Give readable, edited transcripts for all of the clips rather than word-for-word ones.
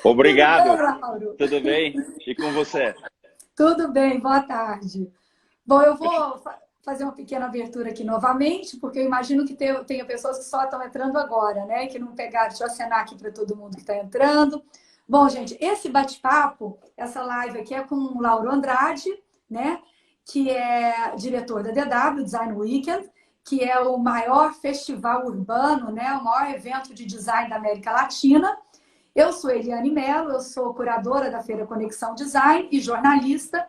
Tudo bem, Obrigado. Lauro? Tudo bem? E com você? Tudo bem, boa tarde. Bom, eu vou fazer uma pequena abertura aqui novamente, porque eu imagino que tenha pessoas que só estão entrando agora, né? Que não pegaram. Deixa eu acenar aqui para todo mundo que está entrando. Bom, gente, esse bate-papo, essa live aqui é com o Lauro Andrade, né? Que é diretor da DW, Design Weekend, que é o maior festival urbano, né? O maior evento de design da América Latina. Eu sou Eliane Mello, eu sou curadora da Feira Conexão Design e jornalista.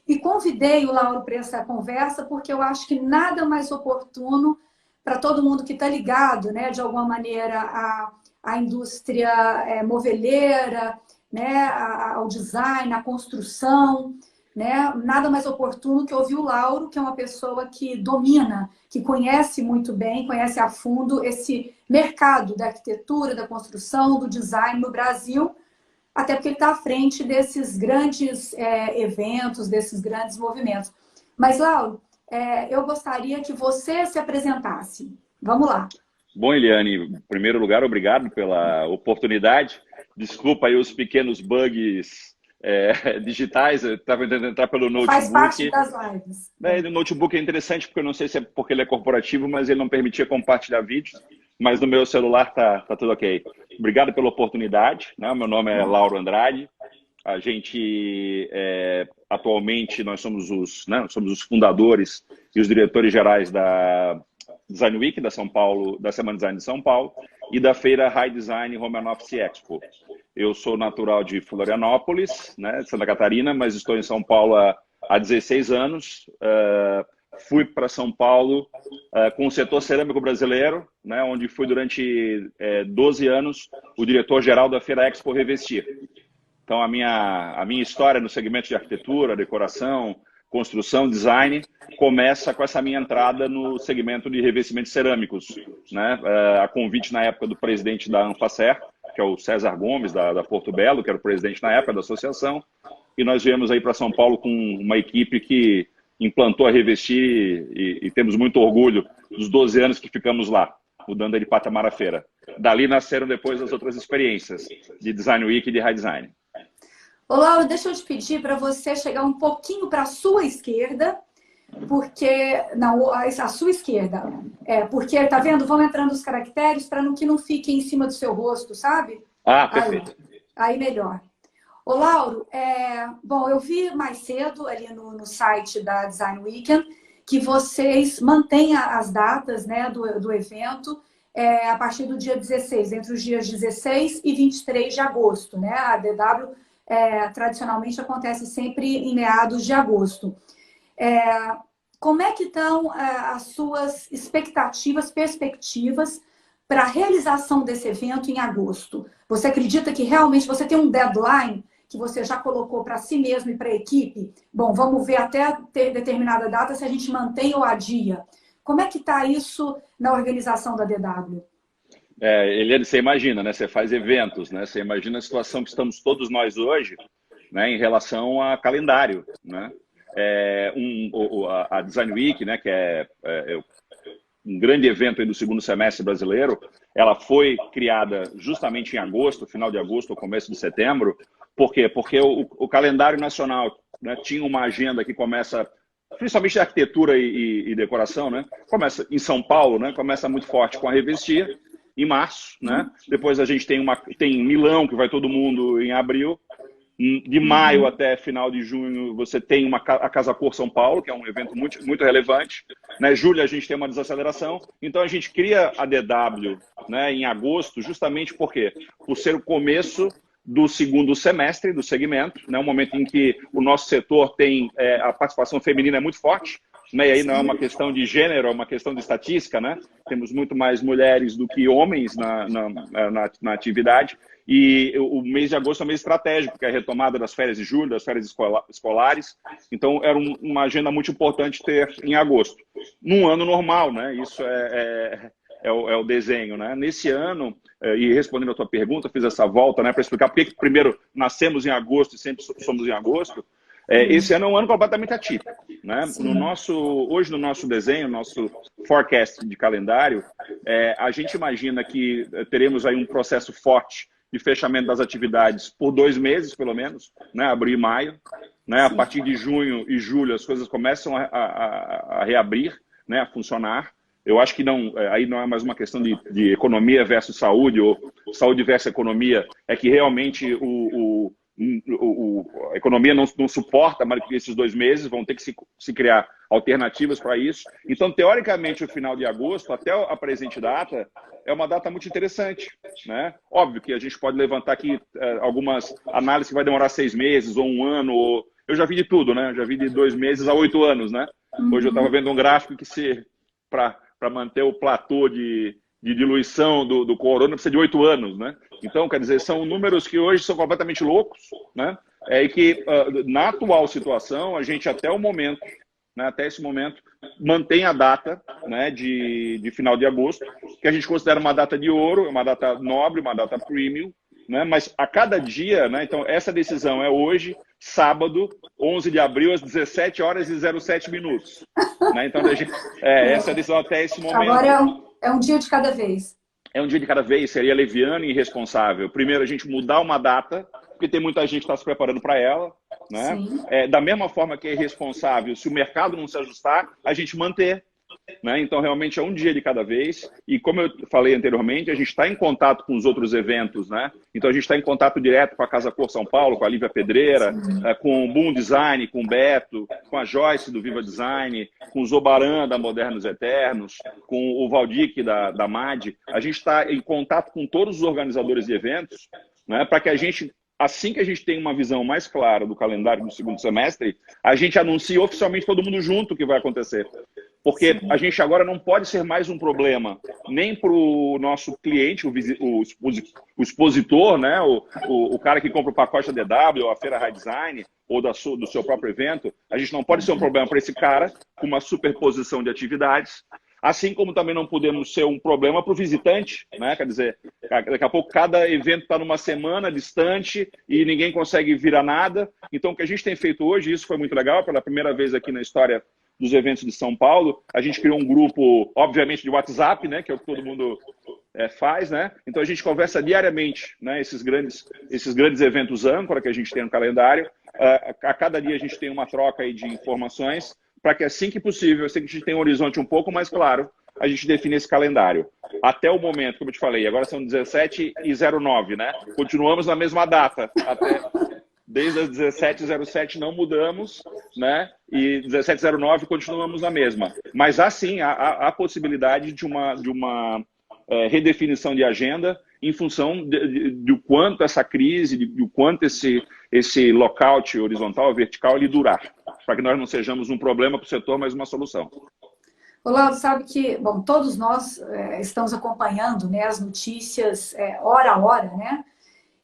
E convidei o Lauro para essa conversa porque eu acho que nada mais oportuno para todo mundo que está ligado, né, de alguma maneira, à indústria moveleira, né, ao design, à construção, né? Nada mais oportuno que ouvir o Lauro, que é uma pessoa que domina, que conhece muito bem, conhece a fundo esse mercado da arquitetura, da construção, do design no Brasil, até porque ele está à frente desses grandes eventos, desses grandes movimentos. Mas, Lauro, eu gostaria que você se apresentasse. Vamos lá. Bom, Eliane, em primeiro lugar, obrigado pela oportunidade. Desculpa aí os pequenos bugs digitais, eu estava tentando entrar pelo Faz parte notebook. das lives. O notebook é interessante porque eu não sei se é porque ele é corporativo, mas ele não permitia compartilhar vídeos. Mas no meu celular tá tudo ok. Obrigado pela oportunidade, né? Meu nome é Lauro Andrade. A gente, atualmente, nós somos somos os fundadores e os diretores gerais da Design Week da São Paulo, da Semana Design de São Paulo e da feira High Design Home and Office Expo. Eu sou natural de Florianópolis, né, Santa Catarina, mas estou em São Paulo há 16 anos. Fui para São Paulo com o setor cerâmico brasileiro, né, onde fui durante 12 anos o diretor-geral da Feira Expo Revestir. Então, a minha história no segmento de arquitetura, decoração, construção, design, começa com essa minha entrada no segmento de revestimentos cerâmicos, né? A convite na época do presidente da Anfacer, que é o César Gomes, da Porto Belo, que era o presidente na época da associação, e nós viemos aí para São Paulo com uma equipe que implantou a Revestir e temos muito orgulho dos 12 anos que ficamos lá, mudando de patamar a feira. Dali nasceram depois as outras experiências de Design Week e de High Design. Ô, Laura, deixa eu te pedir para você chegar um pouquinho para a sua esquerda, porque. Não, a sua esquerda. Porque, tá vendo? Vão entrando os caracteres para que não fiquem em cima do seu rosto, sabe? Ah, Aí, perfeito. aí melhor. Ô, Lauro, bom, eu vi mais cedo ali no site da Design Weekend que vocês mantêm as datas, né, do evento a partir do dia 16, entre os dias 16 e 23 de agosto, né? A DW tradicionalmente acontece sempre em meados de agosto. Como é que estão as suas expectativas, perspectivas para a realização desse evento em agosto? Você acredita que realmente você tem um deadline que você já colocou para si mesmo e para a equipe? Bom, vamos ver até ter determinada data se a gente mantém ou adia. Como é que está isso na organização da DW? Eliane, você imagina, né? Você faz eventos, né? Você imagina a situação que estamos todos nós hoje, né? Em relação a calendário, né? A Design Week, né? Que é um grande evento aí do segundo semestre brasileiro, ela foi criada justamente em agosto, final de agosto ou começo de setembro. Por quê? Porque o calendário nacional, né, tinha uma agenda que começa, principalmente de arquitetura e decoração, né? Começa em São Paulo, né? Começa muito forte com a Revestir, em março, né? Depois a gente tem Milão, que vai todo mundo em abril. De maio até final de junho, você tem a Casa Cor São Paulo, que é um evento muito, muito relevante. Né? Julho a gente tem uma desaceleração. Então a gente cria a DW, né, em agosto, justamente por quê? Por ser o começo do segundo semestre do segmento, né? Um momento em que o nosso setor tem a participação feminina é muito forte. Né? E aí não é uma questão de gênero, é uma questão de estatística, né? Temos muito mais mulheres do que homens na atividade. E o mês de agosto é um mês estratégico, que é a retomada das férias de julho, das férias escolares. Então, era uma agenda muito importante ter em agosto. Num ano normal, né? Isso é o desenho, né? Nesse ano, e respondendo a tua pergunta, fiz essa volta, né, para explicar por que primeiro nascemos em agosto e sempre somos em agosto. Esse ano é um ano completamente atípico, né? Hoje no nosso desenho, nosso forecast de calendário, a gente imagina que teremos aí um processo forte de fechamento das atividades por 2 meses, pelo menos, né? Abril e maio. Né? A partir de junho e julho as coisas começam a reabrir, né? A funcionar. Eu acho que não, aí não é mais uma questão de economia versus saúde, ou saúde versus economia, é que realmente a economia não suporta mais que esses 2 meses, vão ter que se criar alternativas para isso. Então, teoricamente, o final de agosto, até a presente data, é uma data muito interessante. Né? Óbvio que a gente pode levantar aqui algumas análises que vai demorar 6 meses ou 1 ano, ou... eu já vi de tudo, né? Eu já vi de 2 meses a 8 anos. Né? Hoje eu estava vendo um gráfico que para manter o platô de diluição do corona precisa de 8 anos, né? Então, quer dizer, são números que hoje são completamente loucos, né? E que, na atual situação, a gente até o momento, né, até esse momento, mantém a data, né, de final de agosto, que a gente considera uma data de ouro, uma data nobre, uma data premium, né? Mas a cada dia, né? Então, essa decisão é hoje, sábado, 11 de abril, às 17 horas e 07 minutos. Né? Então, essa é a decisão até esse momento. Agora é um dia de cada vez. É um dia de cada vez, seria leviano e irresponsável. Primeiro, a gente mudar uma data, porque tem muita gente que está se preparando para ela. Né? Da mesma forma que é irresponsável, se o mercado não se ajustar, a gente manter. Né? Então, realmente, é um dia de cada vez. E, como eu falei anteriormente, a gente está em contato com os outros eventos. Né? Então, a gente está em contato direto com a Casa Cor São Paulo, com a Lívia Pedreira, com o Boom Design, com o Beto, com a Joyce do Viva Design, com o Zobaran da Modernos Eternos, com o Valdic da MAD. A gente está em contato com todos os organizadores de eventos, né? Para que a gente... Assim que a gente tem uma visão mais clara do calendário do segundo semestre, a gente anuncia oficialmente todo mundo junto o que vai acontecer. Porque a gente agora não pode ser mais um problema, nem para o nosso cliente, o expositor, né? o cara que compra o pacote da DW, ou a Feira High Design, ou do seu próprio evento. A gente não pode ser um problema para esse cara, com uma superposição de atividades. Assim como também não podemos ser um problema para o visitante, né? Quer dizer, daqui a pouco cada evento está numa semana distante e ninguém consegue vir a nada. Então, o que a gente tem feito hoje, isso foi muito legal, pela primeira vez aqui na história dos eventos de São Paulo, a gente criou um grupo, obviamente, de WhatsApp, né? Que é o que todo mundo faz, né? Então, a gente conversa diariamente, né? Esses grandes eventos âncora que a gente tem no calendário. A cada dia a gente tem uma troca aí de informações, para que assim que possível, assim que a gente tem um horizonte um pouco mais claro, a gente define esse calendário. Até o momento, como eu te falei, agora são 17h09, né? Continuamos na mesma data. Desde as 17h07 não mudamos, né? E 17h09 continuamos na mesma. Mas há sim a possibilidade de uma redefinição de agenda em função de quanto essa crise, de o quanto esse lockout horizontal, vertical, ele durar, para que nós não sejamos um problema para o setor, mas uma solução. Olavo, sabe que, bom, todos nós estamos acompanhando, né, as notícias hora a hora, né?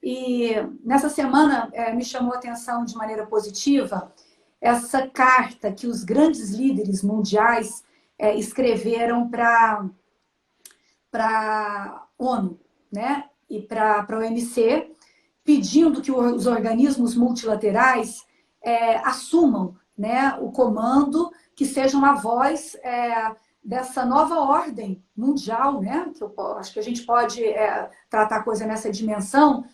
E nessa semana me chamou a atenção de maneira positiva essa carta que os grandes líderes mundiais escreveram para a ONU, né? E para a OMC, pedindo que os organismos multilaterais assumam, né, o comando, que sejam a voz dessa nova ordem mundial, né? Que eu acho que a gente pode tratar a coisa nessa dimensão,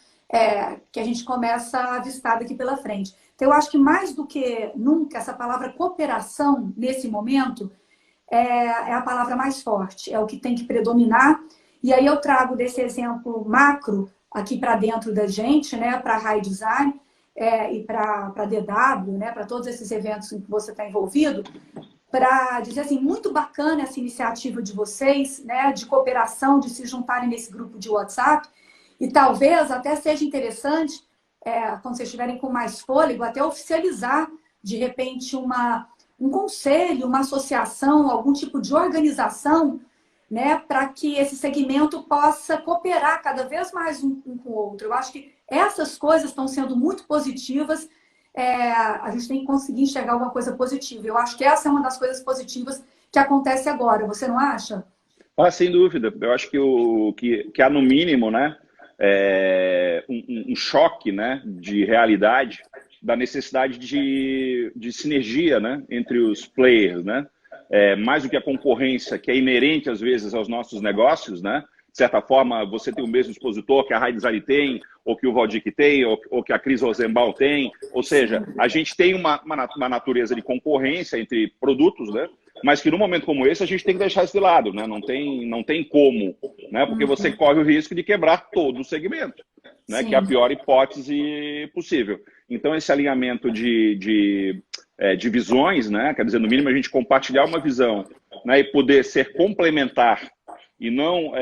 que a gente começa a avistar daqui pela frente. Então, eu acho que mais do que nunca, essa palavra cooperação, nesse momento, é a palavra mais forte, é o que tem que predominar. E aí eu trago desse exemplo macro aqui para dentro da gente, né, para a High Design e para a DW, né, para todos esses eventos em que você está envolvido, para dizer assim, muito bacana essa iniciativa de vocês, né, de cooperação, de se juntarem nesse grupo de WhatsApp, e talvez até seja interessante, quando vocês estiverem com mais fôlego, até oficializar, de repente, um conselho, uma associação, algum tipo de organização, né, para que esse segmento possa cooperar cada vez mais um com o outro. Eu acho que essas coisas estão sendo muito positivas. A gente tem que conseguir enxergar alguma coisa positiva. Eu acho que essa é uma das coisas positivas que acontece agora. Você não acha? Sem dúvida. Eu acho que há, no mínimo, né, um choque, né, de realidade da necessidade de sinergia, né, entre os players, né? Mais do que a concorrência, que é inerente, às vezes, aos nossos negócios, né? de certa forma, você tem o mesmo expositor que a Raid Design tem, ou que o Valdir tem, ou que a Cris Rosenbaum tem. Ou seja, a gente tem uma natureza de concorrência entre produtos, né? Mas que no momento como esse a gente tem que deixar isso de lado, né? Não tem como, né? Porque você corre o risco de quebrar todo o segmento, né? Que é a pior hipótese possível. Então, esse alinhamento de visões, né? Quer dizer, no mínimo a gente compartilhar uma visão, né? E poder ser complementar e não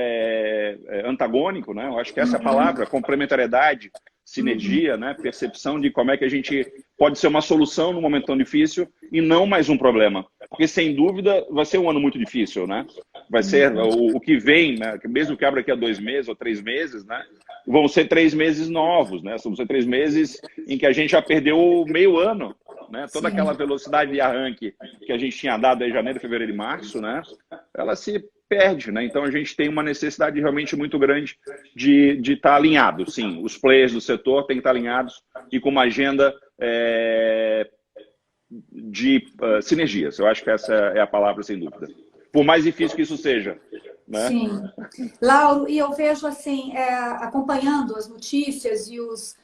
antagônico, né? Eu acho que essa é a palavra, complementariedade, sinergia, né? Percepção de como é que a gente pode ser uma solução num momento tão difícil e não mais um problema. Porque, sem dúvida, vai ser um ano muito difícil, né? Vai ser o que vem, né? Mesmo que abra daqui a 2 meses ou 3 meses, né? Vão ser 3 meses novos, né? Vão ser 3 meses em que a gente já perdeu meio ano, né? Toda aquela velocidade de arranque que a gente tinha dado em janeiro, fevereiro e março, né? Ela se perde, né? Então a gente tem uma necessidade realmente muito grande de estar alinhado. Sim, os players do setor têm que estar alinhados e com uma agenda de sinergias. Eu acho que essa é a palavra, sem dúvida. Por mais difícil que isso seja, né? Sim. Lauro, e eu vejo assim, acompanhando as notícias e os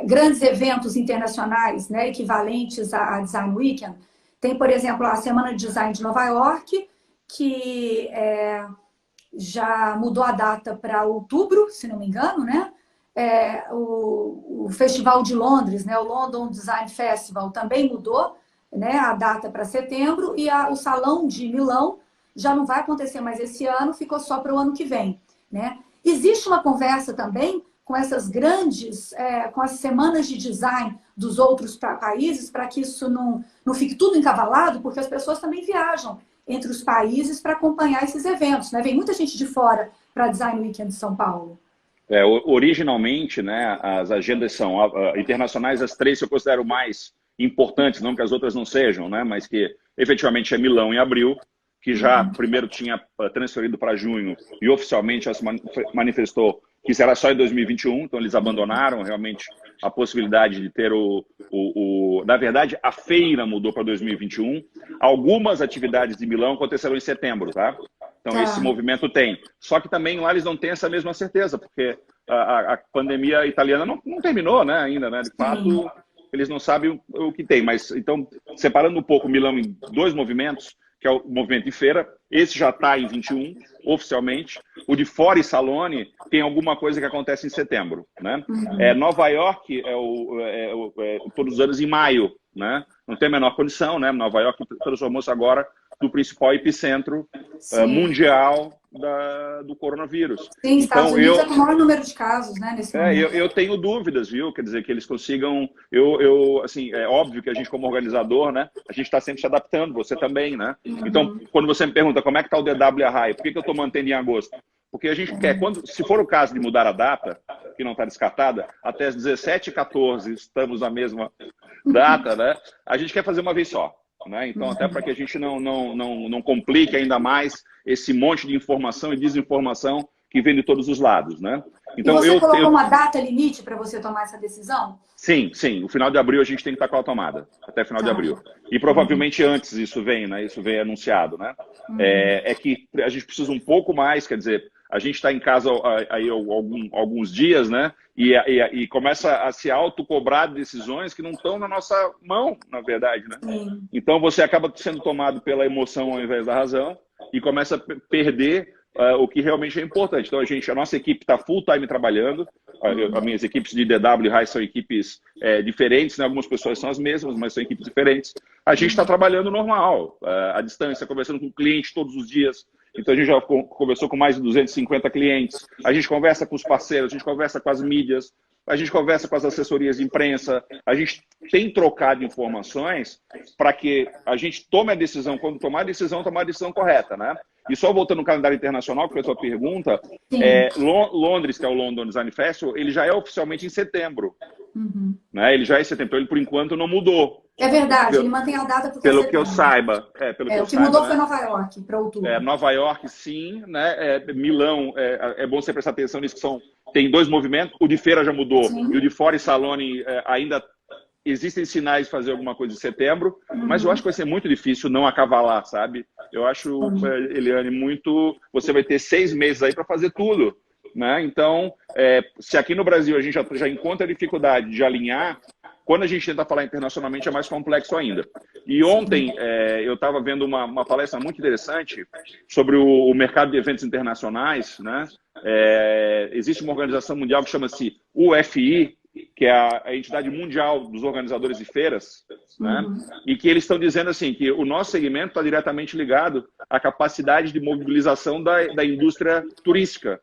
grandes eventos internacionais, né, equivalentes à Design Weekend. Tem, por exemplo, a Semana de Design de Nova York, que já mudou a data para outubro, se não me engano, né? O Festival de Londres, né? O London Design Festival também mudou, né? A data para setembro, e o Salão de Milão já não vai acontecer mais esse ano, ficou só para o ano que vem, né? Existe uma conversa também com essas grandes, com as semanas de design dos outros países, para que isso não fique tudo encavalado, porque as pessoas também viajam entre os países para acompanhar esses eventos, né? Vem muita gente de fora para a Design Weekend de São Paulo. Originalmente, né, as agendas são internacionais, as 3 que eu considero mais importantes, não que as outras não sejam, né, mas que efetivamente é Milão em abril, que já primeiro tinha transferido para junho e oficialmente já se manifestou que será só em 2021, então eles abandonaram realmente a possibilidade de ter na verdade, a feira mudou para 2021. Algumas atividades de Milão acontecerão em setembro, tá? Então esse movimento tem. Só que também lá eles não têm essa mesma certeza, porque a pandemia italiana não terminou, né, ainda, né? De fato, eles não sabem o que tem. Mas, então, separando um pouco Milão em 2 movimentos, que é o movimento de feira, esse já está em 21, oficialmente. O de Fora Salone tem alguma coisa que acontece em setembro, né? Nova York todos os anos em maio, né? Não tem a menor condição, né? Nova York transformou-se agora no principal epicentro mundial do coronavírus. Sim, Estados Unidos é o maior número de casos, né, nesse momento. Eu tenho dúvidas, viu? Quer dizer, que eles consigam... assim, é óbvio que a gente, como organizador, né, a gente está sempre se adaptando, você também, né? Então, quando você me pergunta como é que está o DW Arraia, por que eu estou mantendo em agosto? Porque a gente quer, se for o caso de mudar a data, que não está descartada, até as 17h14 estamos na mesma data, né? A gente quer fazer uma vez só. Né? Então, até para que a gente não complique ainda mais esse monte de informação e desinformação que vem de todos os lados, né? Então, e você colocou uma data limite para você tomar essa decisão? Sim. O final de abril a gente tem que estar com a tomada, até final de abril. E provavelmente antes isso vem, né? Isso vem anunciado, né? É que a gente precisa um pouco mais, quer dizer, a gente está em casa aí alguns dias, né? E começa a se autocobrar decisões que não estão na nossa mão, na verdade, né? Então você acaba sendo tomado pela emoção ao invés da razão e começa a perder o que realmente é importante. Então a nossa equipe está full time trabalhando. As minhas equipes de DW e RAI são equipes diferentes, né? Algumas pessoas são as mesmas, mas são equipes diferentes. A gente está trabalhando normal, à distância, conversando com o cliente todos os dias. Então a gente já conversou com mais de 250 clientes. A gente conversa com os parceiros, a gente conversa com as mídias, a gente conversa com as assessorias de imprensa. A gente tem trocado informações para que a gente tome a decisão, quando tomar a decisão correta, né? E só voltando no calendário internacional, que foi a sua pergunta, Londres, que é o London Design Festival, ele já é oficialmente em setembro. Né? Ele já é em setembro, então ele por enquanto não mudou. É verdade, ele mantém a data porque pelo que eu saiba. O que mudou foi Nova York, para outubro. Nova York, sim, né? Milão, é bom você prestar atenção nisso, que tem 2 movimentos. O de feira já mudou, e o de Fora Salone ainda existem sinais de fazer alguma coisa em setembro, mas eu acho que vai ser muito difícil não acavalar, sabe? Eu acho, Eliane, muito... Você vai ter 6 meses aí para fazer tudo, né? Então, se aqui no Brasil a gente já encontra a dificuldade de alinhar, quando a gente tenta falar internacionalmente é mais complexo ainda. E ontem eu estava vendo uma palestra muito interessante sobre o mercado de eventos internacionais, né? Existe uma organização mundial que chama-se UFI, que é a entidade mundial dos organizadores de feiras, né? E que eles estão dizendo assim que o nosso segmento está diretamente ligado à capacidade de mobilização da indústria turística,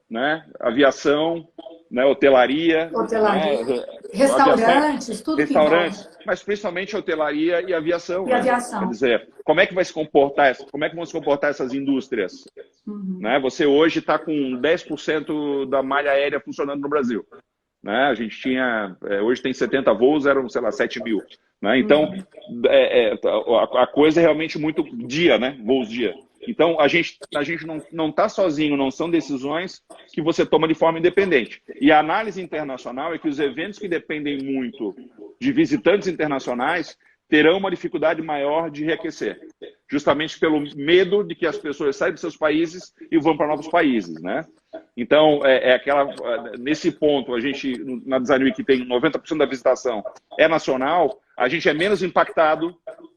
né? Aviação, né? Hotelaria, né? Restaurantes, tudo restaurantes, que envolve. mas principalmente hotelaria e aviação. E Né? aviação. Quer dizer, como é que vai se comportar? Como é que vão se comportar essas indústrias? Né? Você hoje está com 10% da malha aérea funcionando no Brasil. Né? A gente tinha, hoje tem 70 voos, eram, sei lá, 7 mil. Né? Então, a coisa é realmente muito dia, né? Voos dia. Então, a gente não está sozinho, não são decisões que você toma de forma independente. E a análise internacional é que os eventos que dependem muito de visitantes internacionais terão uma dificuldade maior de reaquecer, justamente pelo medo de que as pessoas saiam de seus países e vão para novos países, né? Então, nesse ponto, a gente, na Design Week, tem 90% da visitação é nacional, a gente é menos impactado,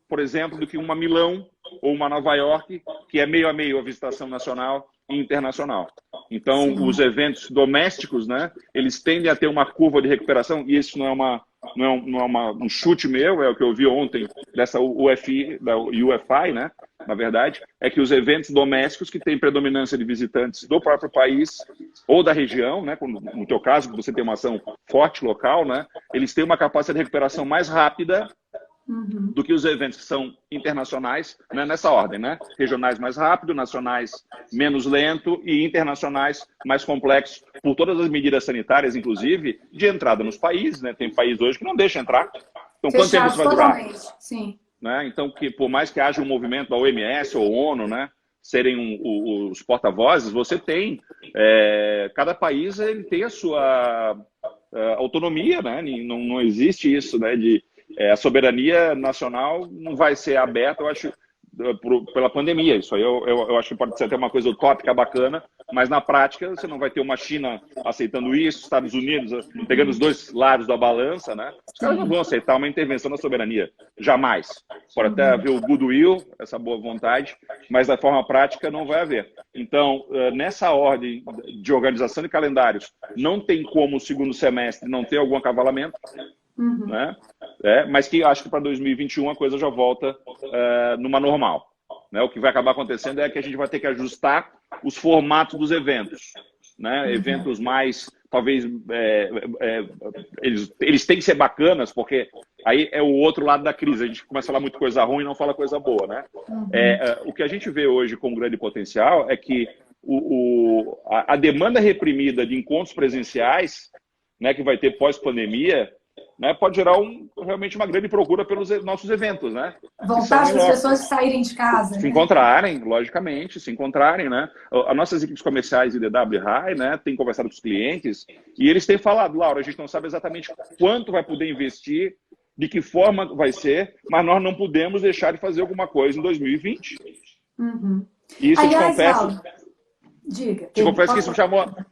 por exemplo, do que uma Milão ou uma Nova York, que é meio a meio a visitação nacional e internacional. Então, os eventos domésticos, né, eles tendem a ter uma curva de recuperação, e isso não é um chute meu, é o que eu vi ontem dessa UFI, da UFI, né, na verdade, é que os eventos domésticos que têm predominância de visitantes do próprio país ou da região, né, no teu caso, que você tem uma ação forte local, né, eles têm uma capacidade de recuperação mais rápida do que os eventos que são internacionais, né, nessa ordem, né? Regionais mais rápido, nacionais menos lento e internacionais mais complexos, por todas as medidas sanitárias, inclusive, de entrada nos países, né? Tem país hoje que não deixa entrar. Então, quanto tempo isso vai durar? Sim. Né? Então, por mais que haja um movimento da OMS ou ONU, né, serem os porta-vozes, você tem, cada país ele tem a sua autonomia, né? Não existe isso, né, a soberania nacional não vai ser aberta, eu acho, pela pandemia. Isso aí eu acho que pode ser até uma coisa utópica, bacana, mas na prática você não vai ter uma China aceitando isso, Estados Unidos pegando os dois lados da balança, né? Os caras não vão aceitar uma intervenção na soberania, jamais. Pode até haver o goodwill, essa boa vontade, mas da forma prática não vai haver. Então, nessa ordem de organização de calendários, não tem como o segundo semestre não ter algum acavalamento, né? Mas que acho que para 2021 a coisa já volta numa normal. Né? O que vai acabar acontecendo é que a gente vai ter que ajustar os formatos dos eventos. Né? Eventos mais, talvez, eles têm que ser bacanas, porque aí é o outro lado da crise. A gente começa a falar muito coisa ruim e não fala coisa boa. Né? O que a gente vê hoje com grande potencial é que a demanda reprimida de encontros presenciais, né, que vai ter pós-pandemia, né, pode gerar realmente uma grande procura pelos nossos eventos, né? Vontade das pessoas de saírem de casa. Se encontrarem, logicamente, se encontrarem, né? As nossas equipes comerciais de DW High, né, têm conversado com os clientes e eles têm falado, Laura, a gente não sabe exatamente quanto vai poder investir, de que forma vai ser, mas nós não podemos deixar de fazer alguma coisa em 2020. E isso, aliás, te confesso... Laura, diga. Te confesso que isso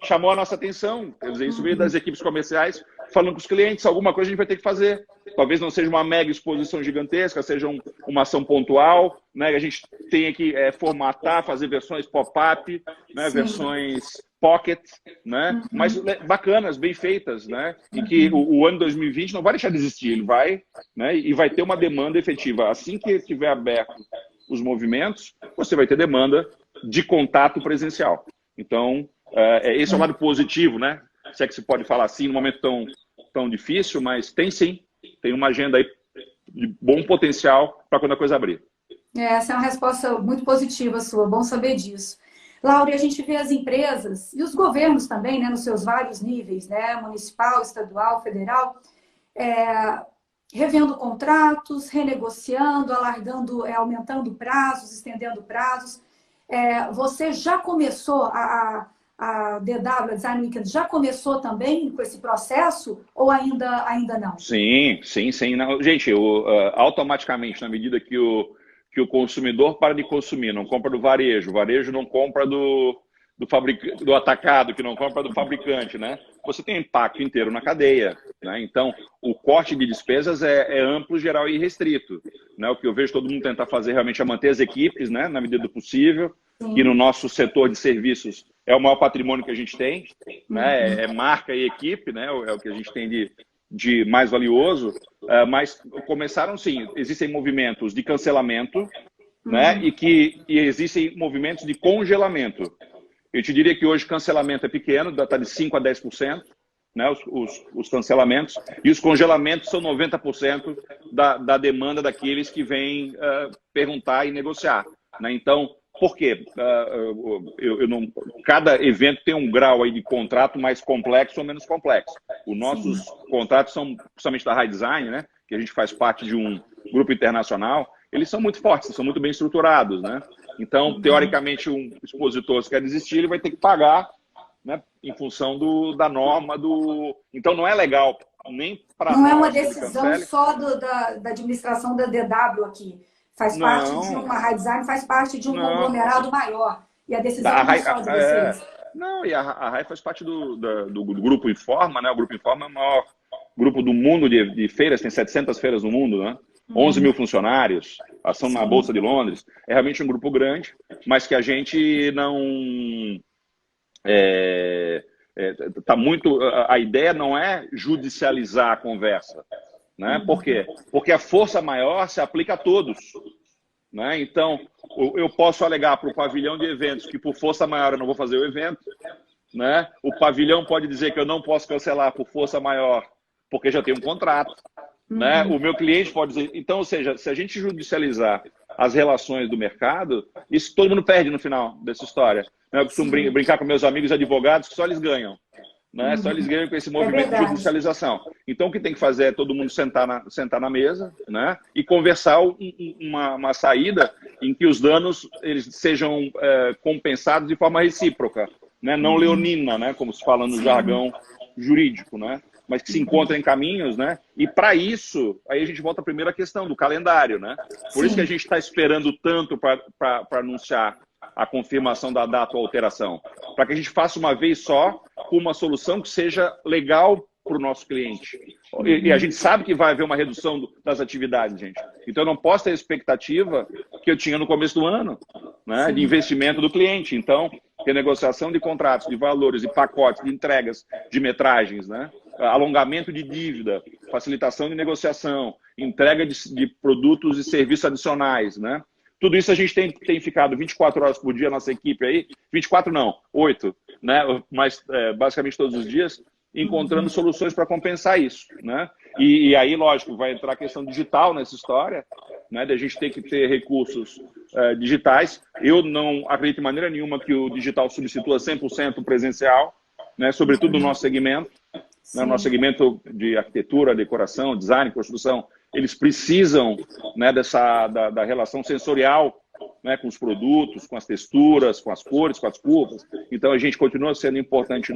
chamou a nossa atenção. Quer dizer, isso veio das equipes comerciais falando com os clientes, alguma coisa a gente vai ter que fazer. Talvez não seja uma mega exposição gigantesca, seja uma ação pontual, né? A gente tenha que formatar, fazer versões pop-up, né? Versões pocket, né? Mas bacanas, bem feitas, né? E que o ano 2020 não vai deixar de existir, ele vai, né? E vai ter uma demanda efetiva. Assim que tiver aberto os movimentos, você vai ter demanda de contato presencial. Então, esse é o lado positivo, né? Se é que se pode falar assim, num momento tão difícil, mas tem sim, tem uma agenda aí de bom potencial para quando a coisa abrir. Essa é uma resposta muito positiva sua, bom saber disso. Laura, e a gente vê as empresas e os governos também, né, nos seus vários níveis, né, municipal, estadual, federal, revendo contratos, renegociando, alargando, aumentando prazos, estendendo prazos. Você já começou, a DW, a Design Weekend, já começou também com esse processo ou ainda não? Sim. Não, gente, automaticamente, na medida que que o consumidor para de consumir, não compra do varejo, o varejo não compra do atacado, que não compra do fabricante, né? Você tem impacto inteiro na cadeia, né? Então, o corte de despesas é amplo, geral e restrito, né? O que eu vejo todo mundo tentar fazer realmente é manter as equipes, né, na medida do possível, que no nosso setor de serviços é o maior patrimônio que a gente tem, né? É marca e equipe, né? É o que a gente tem de mais valioso, mas começaram sim, existem movimentos de cancelamento, né? E existem movimentos de congelamento. Eu te diria que hoje cancelamento é pequeno, está de 5% a 10%, né, os cancelamentos, e os congelamentos são 90% da demanda daqueles que vêm perguntar e negociar. Né? Então, por quê? Cada evento tem um grau aí de contrato mais complexo ou menos complexo. Os nossos contratos são, principalmente da High Design, né, que a gente faz parte de um grupo internacional, eles são muito fortes, são muito bem estruturados, né? Então, teoricamente, um expositor, se quer desistir, ele vai ter que pagar, né, em função da norma do... Então, não é legal nem para Não nós, é uma que decisão cancele. só da administração da DW aqui. Faz parte de uma High Design, faz parte de um conglomerado maior. E a decisão não é só de vocês. Não, e a RAI faz parte do Grupo Informa, né? O Grupo Informa é o maior grupo do mundo de feiras, tem 700 feiras no mundo, né? 11 mil funcionários, ação na Bolsa de Londres. É realmente um grupo grande, mas que a gente não... tá muito... A ideia não é judicializar a conversa. Né? Por quê? Porque a força maior se aplica a todos. Né? Então, eu posso alegar para o pavilhão de eventos que por força maior eu não vou fazer o evento. Né? O pavilhão pode dizer que eu não posso cancelar por força maior, porque já tem um contrato. Né? O meu cliente pode dizer... Então, ou seja, se a gente judicializar as relações do mercado, isso todo mundo perde no final dessa história. Eu costumo brincar com meus amigos advogados que só eles ganham. Né? Só eles ganham com esse movimento de judicialização. Então, o que tem que fazer é todo mundo sentar na mesa, né? E conversar uma saída em que os danos eles sejam compensados de forma recíproca, né? Não leonina, né? Como se fala no jargão jurídico, né? Mas que se encontrem caminhos, né? E para isso, aí a gente volta à primeira questão do calendário, né? Por isso que a gente está esperando tanto para anunciar a confirmação da data ou alteração, para que a gente faça uma vez só com uma solução que seja legal para o nosso cliente. E a gente sabe que vai haver uma redução das atividades, gente. Então, eu não posso ter a expectativa que eu tinha no começo do ano, né, de investimento do cliente. Então, ter negociação de contratos, de valores, de pacotes, de entregas, de metragens, né, alongamento de dívida, facilitação de negociação, entrega de produtos e serviços adicionais, né? Tudo isso a gente tem ficado 24 horas por dia, nossa equipe aí, 24 não, 8, né? Mas basicamente todos os dias, encontrando soluções para compensar isso, né? E aí, lógico, vai entrar a questão digital nessa história, né? De a gente ter que ter recursos digitais. Eu não acredito de maneira nenhuma que o digital substitua 100% o presencial, né? Sobretudo no nosso segmento. No nosso segmento de arquitetura, decoração, design, construção, eles precisam, né, da relação sensorial, né, com os produtos, com as texturas, com as cores, com as curvas. Então, a gente continua sendo importante,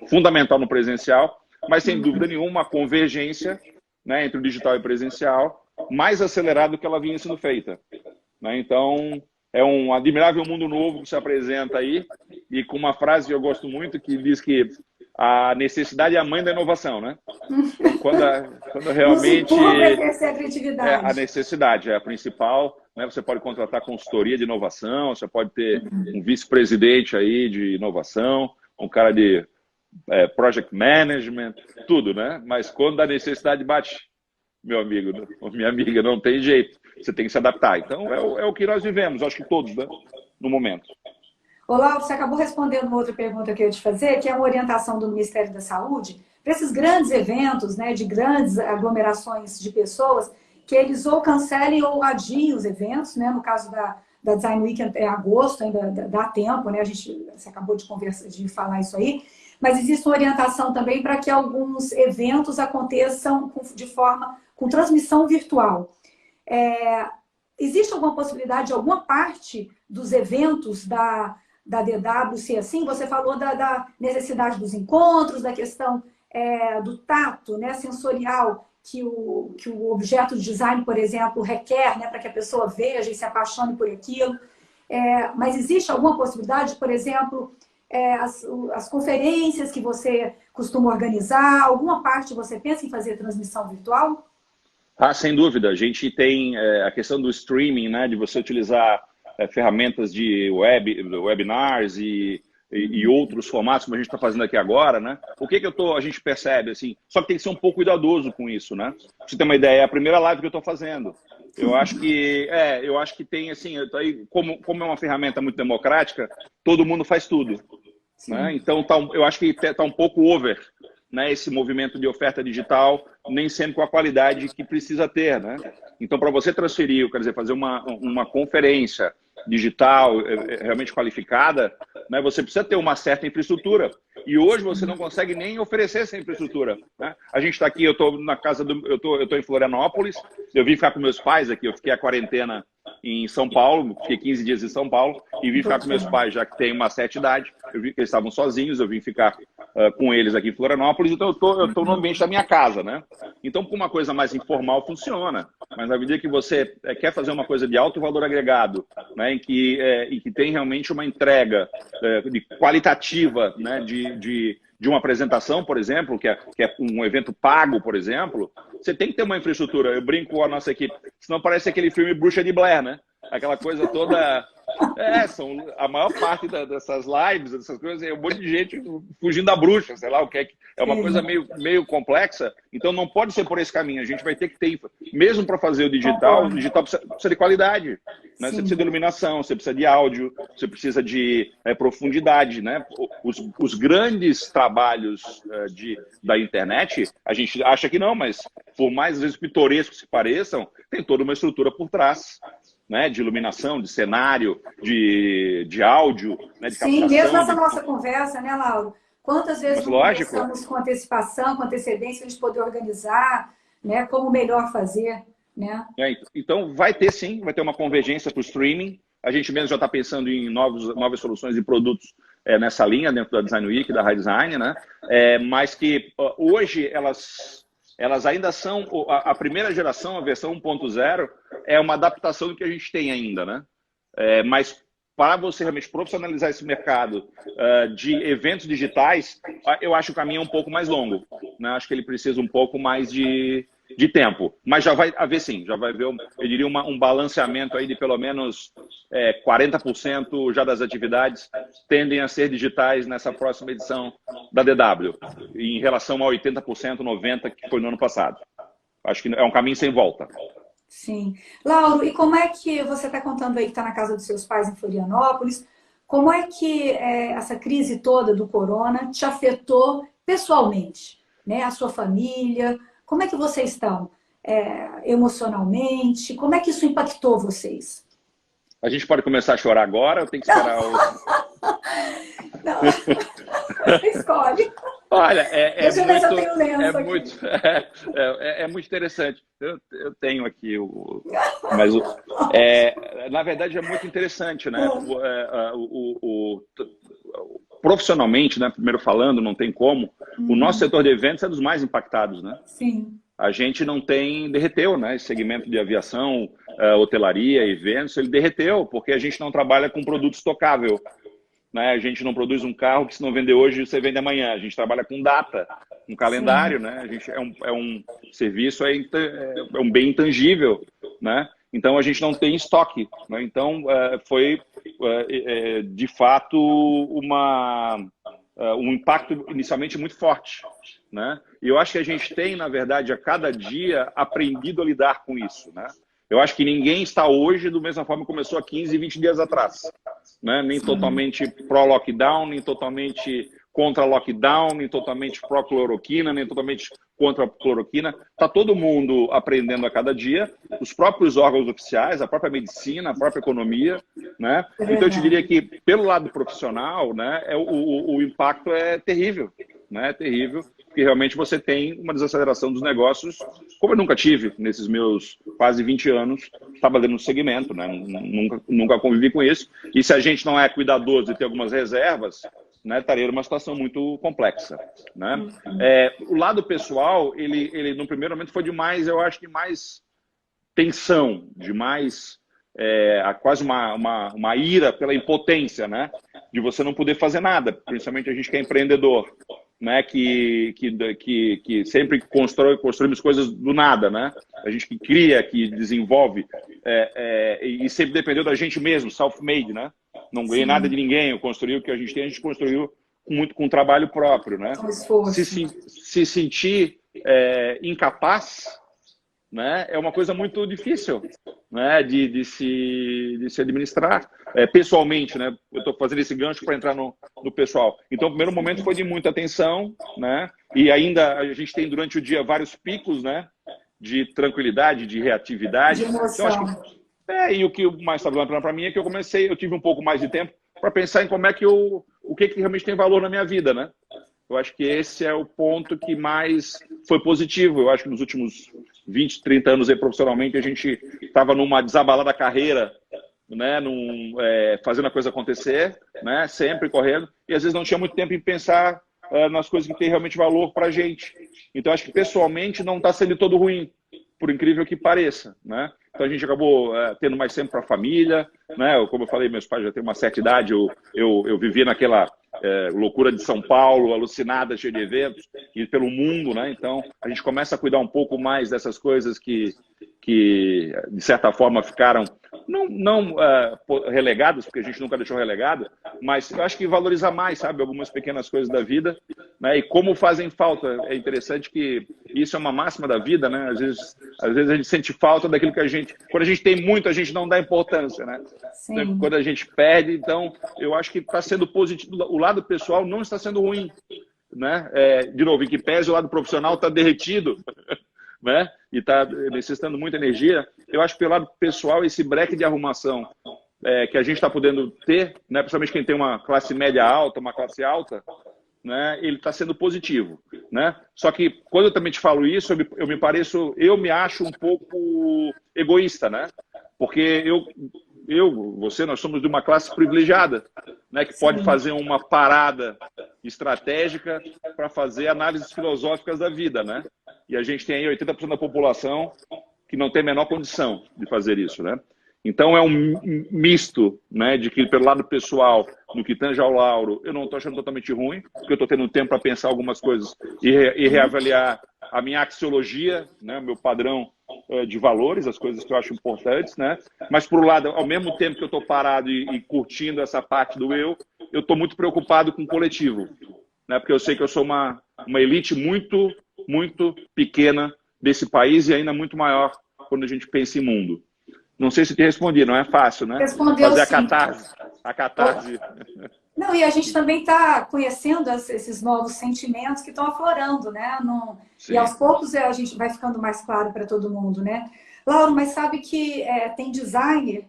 fundamental no presencial, mas, sem dúvida nenhuma, uma convergência, né, entre o digital e o presencial, mais acelerada do que ela vinha sendo feita. Né? Então, é um admirável mundo novo que se apresenta aí, e com uma frase que eu gosto muito, que diz que a necessidade é a mãe da inovação, né? Então, quando realmente a criatividade. A necessidade é a principal, né? Você pode contratar consultoria de inovação, você pode ter um vice-presidente aí de inovação, um cara de project management, tudo, né? Mas quando a necessidade bate, meu amigo, minha amiga, não tem jeito, você tem que se adaptar. Então, é o que nós vivemos, acho que todos, né? No momento. Olá, você acabou respondendo uma outra pergunta que eu ia te fazer, que é uma orientação do Ministério da Saúde para esses grandes eventos, né, de grandes aglomerações de pessoas, que eles ou cancelem ou adiem os eventos, né? No caso da Design Week é agosto, ainda dá tempo, né? Você acabou de falar isso aí, mas existe uma orientação também para que alguns eventos aconteçam com transmissão virtual. Existe alguma possibilidade de alguma parte dos eventos da DW ser assim? Você falou da necessidade dos encontros, da questão do tato, né, sensorial, que o objeto de design, por exemplo, requer, né, para que a pessoa veja e se apaixone por aquilo. Mas existe alguma possibilidade, por exemplo, as conferências que você costuma organizar, alguma parte você pensa em fazer transmissão virtual? Ah, sem dúvida. A gente tem a questão do streaming, né, de você utilizar ferramentas de webinars e outros formatos, como a gente está fazendo aqui agora, né? O que a gente percebe, assim, só que tem que ser um pouco cuidadoso com isso, né? Pra você ter uma ideia, é a primeira live que eu estou fazendo. Eu acho que tem, assim, como é uma ferramenta muito democrática, todo mundo faz tudo, né? Então, eu acho que está um pouco over, né, esse movimento de oferta digital, nem sempre com a qualidade que precisa ter, né? Então, para você transferir, quer dizer, fazer uma conferência digital realmente qualificada, né, você precisa ter uma certa infraestrutura. E hoje você não consegue nem oferecer essa infraestrutura, né? A gente está aqui, eu estou na casa eu tô em Florianópolis, eu vim ficar com meus pais aqui, eu fiquei a quarentena em São Paulo, fiquei 15 dias em São Paulo e vim ficar com meus pais, já que tem uma certa idade. Eu vi que eles estavam sozinhos, eu vim ficar com eles aqui em Florianópolis, então eu tô no ambiente da minha casa, né? Então, com uma coisa mais informal funciona, mas na medida que você quer fazer uma coisa de alto valor agregado, né, em que tem realmente uma entrega qualitativa, né, de uma apresentação, por exemplo, que é um evento pago, por exemplo, você tem que ter uma infraestrutura. Eu brinco com a nossa equipe, senão parece aquele filme Bruxa de Blair, né? Aquela coisa toda... a maior parte dessas lives, dessas coisas, é um monte de gente fugindo da bruxa, sei lá o que é. É uma coisa meio complexa, então não pode ser por esse caminho. A gente vai ter que ter, mesmo para fazer o digital precisa de qualidade, né? Você precisa de iluminação, você precisa de áudio, você precisa de profundidade, né? Os grandes trabalhos da internet, a gente acha que não, mas por mais às vezes pitorescos que pareçam, tem toda uma estrutura por trás, né, de iluminação, de cenário, de áudio, né, de captação. Sim, mesmo essa nossa conversa, né, Lauro? Quantas vezes não lógico, conversamos com antecipação, com antecedência, a gente poder organizar, né, como melhor fazer, né? Então, vai ter uma convergência para o streaming. A gente mesmo já está pensando em novas soluções e produtos nessa linha, dentro da Design Week, da High Design, né? Mas que hoje elas ainda são, a primeira geração, a versão 1.0, é uma adaptação do que a gente tem ainda, né? Mas para você realmente profissionalizar esse mercado de eventos digitais, eu acho que o caminho é um pouco mais longo, né? Acho que ele precisa um pouco mais de tempo. Mas já vai haver, sim, já vai haver, eu diria, um balanceamento aí de pelo menos 40% já das atividades tendem a ser digitais nessa próxima edição da DW, em relação a 80%, 90% que foi no ano passado. Acho que é um caminho sem volta. Sim. Lauro, e como é que você está contando aí que está na casa dos seus pais em Florianópolis? Como é que essa crise toda do corona te afetou pessoalmente, né? A sua família? Como é que vocês estão emocionalmente? Como é que isso impactou vocês? A gente pode começar a chorar agora ou tem que esperar o... Não, você escolhe. Olha, Deixa eu ver se eu tenho lenço é muito interessante. Eu tenho aqui mas na verdade é muito interessante, né? Profissionalmente, né? Primeiro falando, não tem como. O nosso setor de eventos é dos mais impactados, né? Sim. A gente não derreteu, né? Esse segmento de aviação, hotelaria, eventos, ele derreteu porque a gente não trabalha com produto estocável. Né? A gente não produz um carro que se não vender hoje, você vende amanhã. A gente trabalha com data, com calendário, né? A gente é um serviço, é um bem intangível, né? Então a gente não tem estoque, né? Então foi de fato um impacto inicialmente muito forte, né? E eu acho que a gente tem, na verdade, a cada dia aprendido a lidar com isso, né? Eu acho que ninguém está hoje da mesma forma que começou há 15, 20 dias atrás, né? Nem totalmente pró-lockdown, nem totalmente contra lockdown, nem totalmente pró-cloroquina, nem totalmente contra a cloroquina. Está todo mundo aprendendo a cada dia, os próprios órgãos oficiais, a própria medicina, a própria economia, né? Então eu te diria que, pelo lado profissional, né, o impacto é terrível, né? Terrível, porque realmente você tem uma desaceleração dos negócios, como eu nunca tive nesses meus quase 20 anos trabalhando no segmento, né? Nunca convivi com isso. E se a gente não é cuidadoso e tem algumas reservas, né, estaria numa situação muito complexa, né? O lado pessoal, ele no primeiro momento foi demais, eu acho que mais tensão, de mais quase uma ira pela impotência, né? De você não poder fazer nada, principalmente a gente que é empreendedor, né? Que sempre construímos coisas do nada, né? A gente que cria, que desenvolve, e sempre dependeu da gente mesmo, self-made, né? Não ganhei nada de ninguém, eu construí o que a gente construiu muito com trabalho próprio, né? Com esforço. Se sentir incapaz, né, é uma coisa muito difícil, né, de se administrar pessoalmente, né? Eu estou fazendo esse gancho para entrar no pessoal. Então, o primeiro momento foi de muita tensão, né? E ainda a gente tem durante o dia vários picos, né? De tranquilidade, de reatividade. De emoção. Então, acho que, e o que mais está falando para mim é que eu tive um pouco mais de tempo para pensar em como é que o que realmente tem valor na minha vida, né? Eu acho que esse é o ponto que mais foi positivo. Eu acho que nos últimos 20, 30 anos aí, profissionalmente, a gente estava numa desabalada carreira, né? Fazendo a coisa acontecer, né? Sempre correndo, e às vezes não tinha muito tempo em pensar nas coisas que têm realmente valor para a gente. Então, acho que pessoalmente não está sendo todo ruim, por incrível que pareça, né? Então a gente acabou tendo mais tempo para a família, né? Como eu falei, meus pais já têm uma certa idade, eu vivia naquela loucura de São Paulo, alucinada, cheia de eventos, e pelo mundo, né? Então a gente começa a cuidar um pouco mais dessas coisas que de certa forma ficaram não relegadas, porque a gente nunca deixou relegada, mas eu acho que valorizar mais, sabe, algumas pequenas coisas da vida, né? E como fazem falta. É interessante que isso é uma máxima da vida, né? Às vezes a gente sente falta daquilo que quando a gente tem muito, a gente não dá importância, né? Sim. Quando a gente perde, então eu acho que está sendo positivo. O lado pessoal não está sendo ruim, né? De novo, em que pese o lado profissional está derretido, né? E está necessitando muita energia. Eu acho que pelo lado pessoal, esse break de arrumação que a gente está podendo ter, né? Principalmente quem tem uma classe média alta, uma classe alta, né? Ele está sendo positivo, né? Só que quando eu também te falo isso, eu me acho um pouco egoísta, né? Porque você, nós somos de uma classe privilegiada, né? Que pode fazer uma parada estratégica para fazer análises filosóficas da vida, né? E a gente tem aí 80% da população que não tem a menor condição de fazer isso, né? Então é um misto, né, de que pelo lado pessoal, no que tange ao Lauro, eu não estou achando totalmente ruim, porque eu estou tendo tempo para pensar algumas coisas e reavaliar a minha axiologia, né, meu padrão de valores, as coisas que eu acho importantes, né? Mas por um lado, ao mesmo tempo que eu estou parado e curtindo essa parte do eu estou muito preocupado com o coletivo, né? Porque eu sei que eu sou uma elite muito, muito pequena desse país e ainda muito maior quando a gente pensa em mundo. Não sei se te respondi, não é fácil, né? Respondeu, fazer sim. A catarse. Não, e a gente também está conhecendo esses novos sentimentos que estão aflorando, né? E aos poucos a gente vai ficando mais claro para todo mundo, né? Lauro, mas sabe que tem designer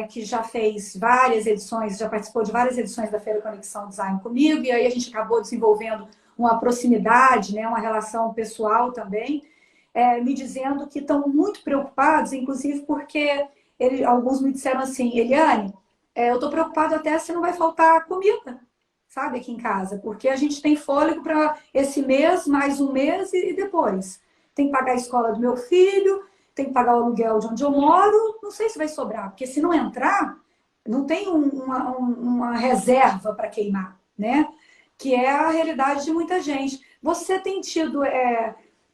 que já fez várias edições, já participou de várias edições da Feira Conexão Design comigo, e aí a gente acabou desenvolvendo uma proximidade, né? Uma relação pessoal também. Me dizendo que estão muito preocupados, inclusive porque alguns me disseram assim, Eliane, eu estou preocupado até se não vai faltar comida, sabe, aqui em casa, porque a gente tem fôlego para esse mês, mais um mês e depois. Tem que pagar a escola do meu filho, tem que pagar o aluguel de onde eu moro, não sei se vai sobrar, porque se não entrar, não tem uma reserva para queimar, né? Que é a realidade de muita gente. Você tem tido...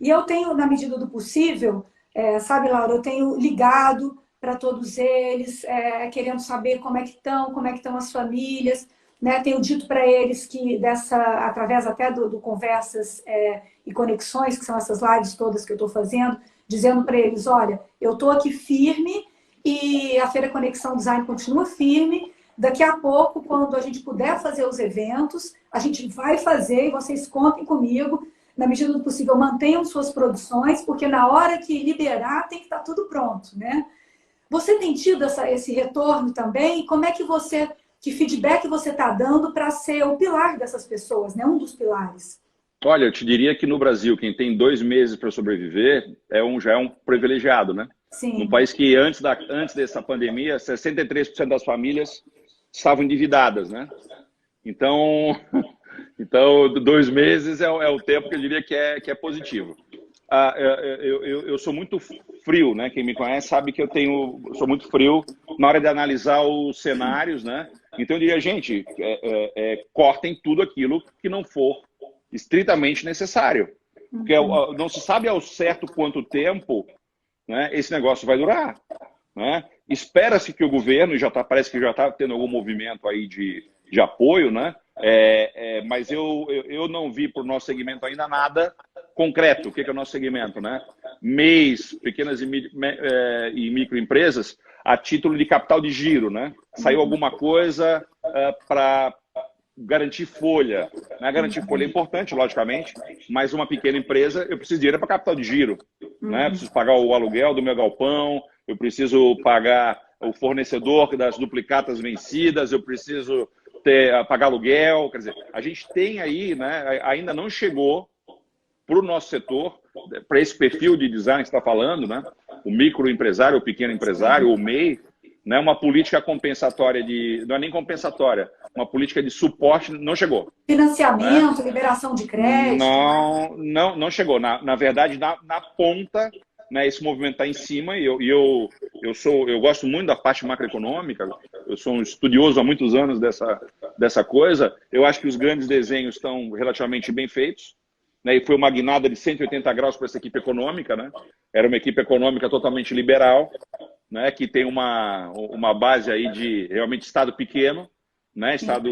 E eu tenho, na medida do possível, sabe, Laura, eu tenho ligado para todos eles, querendo saber como é que estão as famílias, né? Tenho dito para eles que através até do Conversas e Conexões, que são essas lives todas que eu estou fazendo, dizendo para eles, olha, eu estou aqui firme e a Feira Conexão Design continua firme. Daqui a pouco, quando a gente puder fazer os eventos, a gente vai fazer e vocês contem comigo. Na medida do possível, mantenham suas produções, porque na hora que liberar tem que estar tudo pronto, né? Você tem tido esse retorno também? Como é que feedback você está dando para ser o pilar dessas pessoas, né? Um dos pilares. Olha, eu te diria que no Brasil, quem tem 2 meses para sobreviver já é um privilegiado, né? Sim. Num país que antes dessa pandemia, 63% das famílias estavam endividadas, né? Então, então 2 meses é o tempo que eu diria que é positivo. Eu sou muito frio, né? Quem me conhece sabe que eu sou muito frio na hora de analisar os cenários, né? Então eu diria, gente, cortem tudo aquilo que não for estritamente necessário. Porque não se sabe ao certo quanto tempo, né, esse negócio vai durar. Né? Espera-se que o governo, parece que já está tendo algum movimento aí de apoio, né? Mas eu não vi para o nosso segmento ainda nada concreto. O que é o nosso segmento? Né? MEIs, pequenas e microempresas, a título de capital de giro. Né? Saiu alguma coisa para garantir folha. Né? Garantir folha é importante, logicamente, mas uma pequena empresa, eu preciso de dinheiro para capital de giro. Né? Eu preciso pagar o aluguel do meu galpão, eu preciso pagar o fornecedor das duplicatas vencidas, eu preciso pagar aluguel. Quer dizer, a gente tem aí, né, ainda não chegou para o nosso setor, para esse perfil de design que você está falando, né, o microempresário, o pequeno empresário, o MEI, né, uma política compensatória não é nem compensatória, uma política de suporte não chegou. Financiamento, né? Liberação de crédito. Não chegou. Na verdade, na ponta, né, esse movimento está em cima e eu gosto muito da parte macroeconômica, eu sou um estudioso há muitos anos dessa coisa. Eu acho que os grandes desenhos estão relativamente bem feitos, né, e foi uma guinada de 180 graus para essa equipe econômica. Né? Era uma equipe econômica totalmente liberal, né, que tem uma base aí de realmente Estado pequeno, né, Estado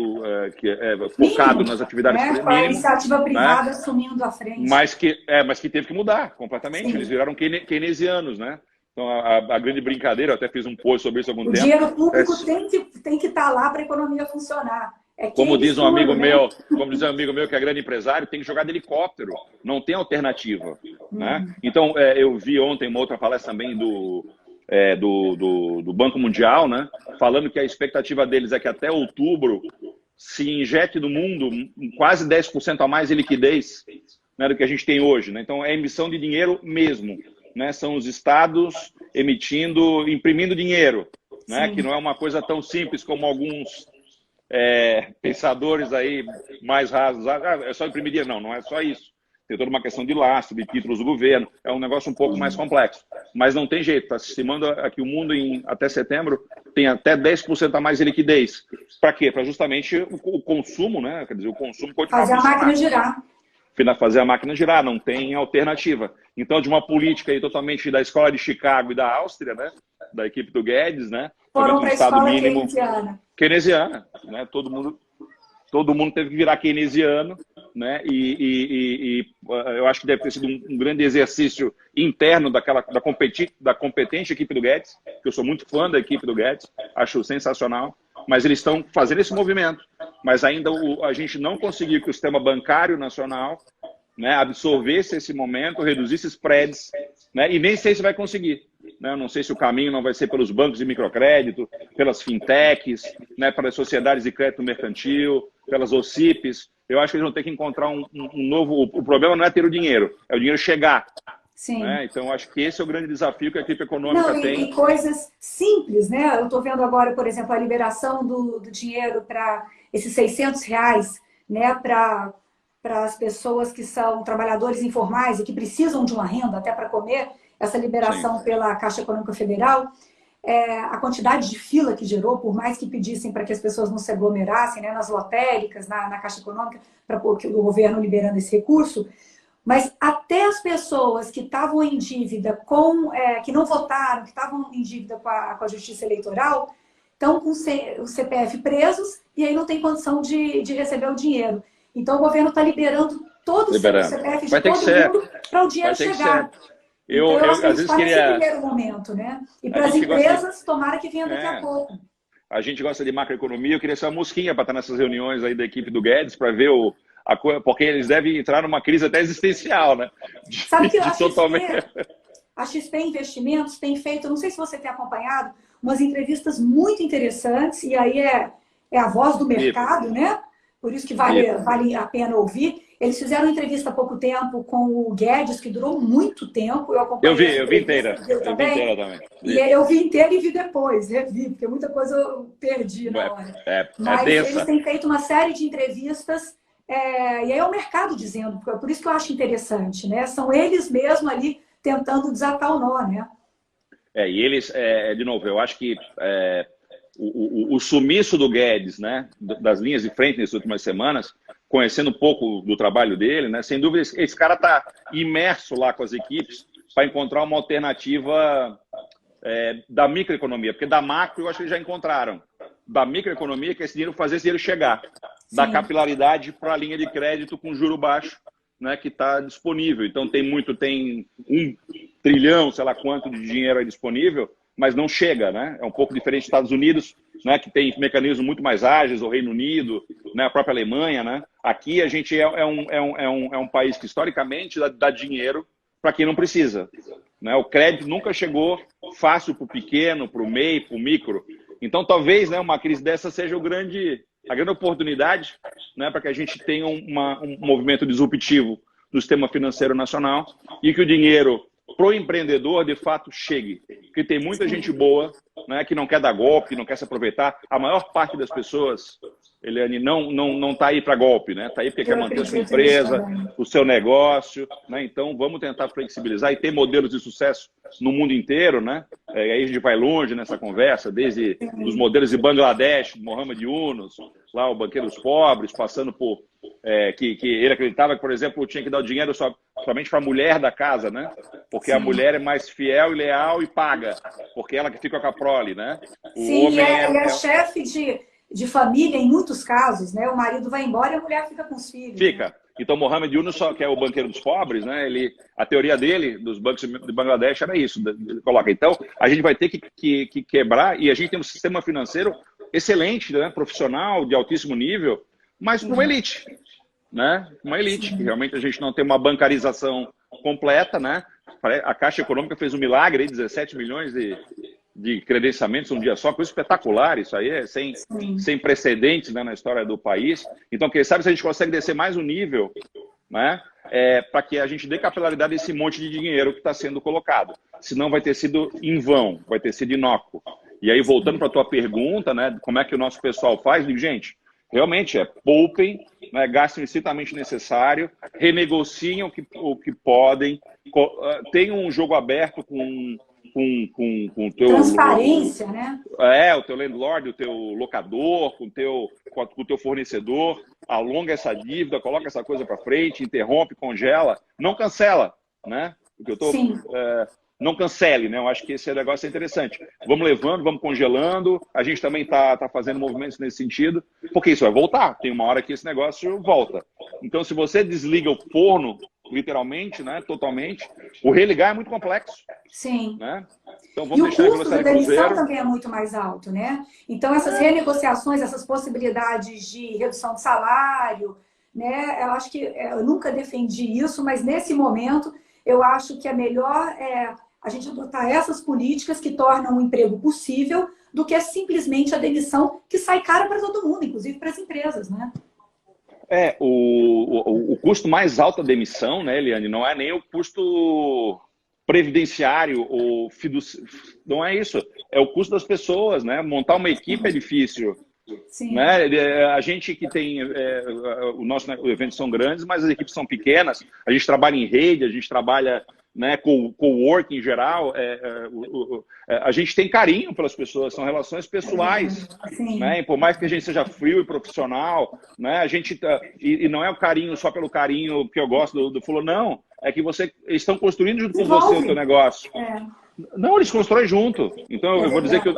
que é focado nas atividades mínimas, com a iniciativa privada, né, assumindo a frente. Mas que teve que mudar completamente. Sim. Eles viraram keynesianos, né? Então, a grande brincadeira, eu até fiz um post sobre isso há algum tempo. O dinheiro público tem que estar lá para a economia funcionar. Como diz um amigo meu, que é grande empresário, tem que jogar de helicóptero, não tem alternativa. Né? Então, eu vi ontem uma outra palestra também do Banco Mundial, né, falando que a expectativa deles é que até outubro se injete no mundo quase 10% a mais de liquidez, né, do que a gente tem hoje. Né? Então, é emissão de dinheiro mesmo. Né? São os estados imprimindo dinheiro, né? Que não é uma coisa tão simples como alguns pensadores aí mais rasos. É só imprimir dinheiro. Não é só isso. Tem toda uma questão de lastro, de títulos do governo. É um negócio um pouco mais complexo. Mas não tem jeito. Está se estimando que o mundo, até setembro, tem até 10% a mais de liquidez. Para quê? Para justamente o consumo, né? Quer dizer, o consumo continuar funcionando. Fazer a máquina girar. Fazer a máquina girar, não tem alternativa. Então, de uma política aí totalmente da escola de Chicago e da Áustria, né? Da equipe do Guedes, né? Foram para a escola mínimo keynesiana. Né? Todo mundo teve que virar keynesiano, né? E eu acho que deve ter sido um grande exercício interno da competente equipe do Guedes, que eu sou muito fã da equipe do Guedes, acho sensacional, mas eles estão fazendo esse movimento. Mas ainda a gente não conseguiu que o sistema bancário nacional, né, absorvesse esse momento, reduzisse spreads, né, e nem sei se vai conseguir. Né? Eu não sei se o caminho não vai ser pelos bancos de microcrédito, pelas fintechs, né, pelas sociedades de crédito mercantil, pelas OCIPs. Eu acho que eles vão ter que encontrar um novo... O problema não é ter o dinheiro, é o dinheiro chegar. Sim. Né? Então, acho que esse é o grande desafio que a equipe econômica tem. E coisas simples, né? Eu estou vendo agora, por exemplo, a liberação do dinheiro para esses R$600, né? Para as pessoas que são trabalhadores informais e que precisam de uma renda até para comer, essa liberação Sim. pela Caixa Econômica Federal. A quantidade de fila que gerou, por mais que pedissem para que as pessoas não se aglomerassem, né, nas lotéricas, na Caixa Econômica, para o governo liberando esse recurso. Mas até as pessoas que estavam em dívida, que não votaram, que estavam em dívida com a Justiça Eleitoral, estão com o CPF presos e aí não tem condição de receber o dinheiro. Então o governo está liberando todos os CPFs de todo mundo para o dinheiro chegar. Eu acho que às vezes queria... nesse primeiro momento, né? E para as empresas, tomara que venha daqui a pouco. A gente gosta de macroeconomia, eu queria ser uma mosquinha para estar nessas reuniões aí da equipe do Guedes, para ver porque eles devem entrar numa crise até existencial, né? Sabe que a XP Investimentos tem feito, não sei se você tem acompanhado, umas entrevistas muito interessantes, e aí é a voz do mercado, né? Por isso que vale a pena ouvir. Eles fizeram entrevista há pouco tempo com o Guedes, que durou muito tempo. Eu Eu acompanhei essa vi inteira. entrevista, viu Eu vi também? inteira também. E eu vi inteiro e vi depois, revi, porque muita coisa eu perdi na hora. É Mas eles densa. têm feito uma série de entrevistas, e aí é o mercado dizendo, por isso que eu acho interessante, né? São eles mesmo ali tentando desatar o nó, né? E eles, de novo, eu acho que o sumiço do Guedes, né, das linhas de frente nessas últimas semanas, conhecendo um pouco do trabalho dele, né, sem dúvida, esse cara está imerso lá com as equipes para encontrar uma alternativa da microeconomia, porque da macro eu acho que eles já encontraram. Da microeconomia, que é esse dinheiro fazer esse dinheiro chegar. Da Sim. capilaridade para a linha de crédito com juro baixo, né, que está disponível. Então tem 1 trilhão, sei lá quanto de dinheiro aí disponível, mas não chega, né? É um pouco diferente dos Estados Unidos, né, que tem mecanismos muito mais ágeis, o Reino Unido, né, a própria Alemanha, né? Aqui a gente é um país que historicamente dá dinheiro para quem não precisa, né? O crédito nunca chegou fácil para o pequeno, para o MEI, para o micro. Então talvez, né, uma crise dessa seja a grande oportunidade, né, para que a gente tenha um movimento disruptivo do sistema financeiro nacional e que o dinheiro pro empreendedor de fato chegue. Porque tem muita gente boa, né, que não quer dar golpe, que não quer se aproveitar. A maior parte das pessoas, Eliane, não está aí para golpe, né? Está aí porque quer manter a sua empresa, o seu negócio, né? Então vamos tentar flexibilizar e ter modelos de sucesso no mundo inteiro, né? Aí a gente vai longe nessa conversa, desde os modelos de Bangladesh, Mohamed Yunus, lá o Banqueiros Pobres, passando por que ele acreditava que, por exemplo, tinha que dar o dinheiro somente para a mulher da casa, né? Porque a mulher é mais fiel e leal e paga, porque ela que fica com a prole, né? O homem é chefe de família em muitos casos, né? O marido vai embora e a mulher fica com os filhos. Fica. Né? Então, Mohamed Yunus, que é o banqueiro dos pobres, né? A teoria dele, dos bancos de Bangladesh, era isso. Ele coloca. Então, a gente vai ter que quebrar, e a gente tem um sistema financeiro excelente, né? Profissional, de altíssimo nível, mas para uma elite, né? Uma elite, que realmente a gente não tem uma bancarização completa, né? A Caixa Econômica fez um milagre, aí, 17 milhões de credenciamentos um dia só, coisa espetacular, isso aí é sem precedentes, né, na história do país. Então, quem sabe se a gente consegue descer mais um nível, né, para que a gente dê capilaridade a esse monte de dinheiro que está sendo colocado. Senão vai ter sido em vão, vai ter sido inócuo. E aí, voltando para a tua pergunta, né, como é que o nosso pessoal faz, digo, gente, realmente poupem, né, gastem o estritamente necessário, renegociem o que podem, tenham um jogo aberto com o teu... Transparência, né? O teu landlord, o teu locador, com o teu fornecedor, alonga essa dívida, coloca essa coisa para frente, interrompe, congela, não cancela, né? Porque eu tô... não cancele, né? Eu acho que esse negócio é interessante. Vamos levando, vamos congelando, a gente também tá fazendo movimentos nesse sentido, porque isso vai voltar, tem uma hora que esse negócio volta. Então, se você desliga o forno, literalmente, né, totalmente, o religar é muito complexo. Sim. Né? Então, vamos e o custo da demissão também é muito mais alto, né? Então, essas renegociações, essas possibilidades de redução de salário, né? Eu acho que eu nunca defendi isso, mas nesse momento eu acho que é melhor a gente adotar essas políticas que tornam o emprego possível do que simplesmente a demissão que sai cara para todo mundo, inclusive para as empresas, né? O custo mais alto da demissão, né, Eliane, não é nem o custo previdenciário ou não é isso, é o custo das pessoas, né? Montar uma equipe é difícil. Sim. Né? A gente que tem os eventos são grandes, mas as equipes são pequenas. A gente trabalha em rede, a gente trabalha, né, com o work em geral. A gente tem carinho pelas pessoas, são relações pessoais. Né? E por mais que a gente seja frio e profissional, né, a gente e não é o carinho só pelo carinho que eu gosto do fulano, não. É que vocês estão construindo junto com você o teu negócio. Não, eles constroem junto. Então eu vou dizer que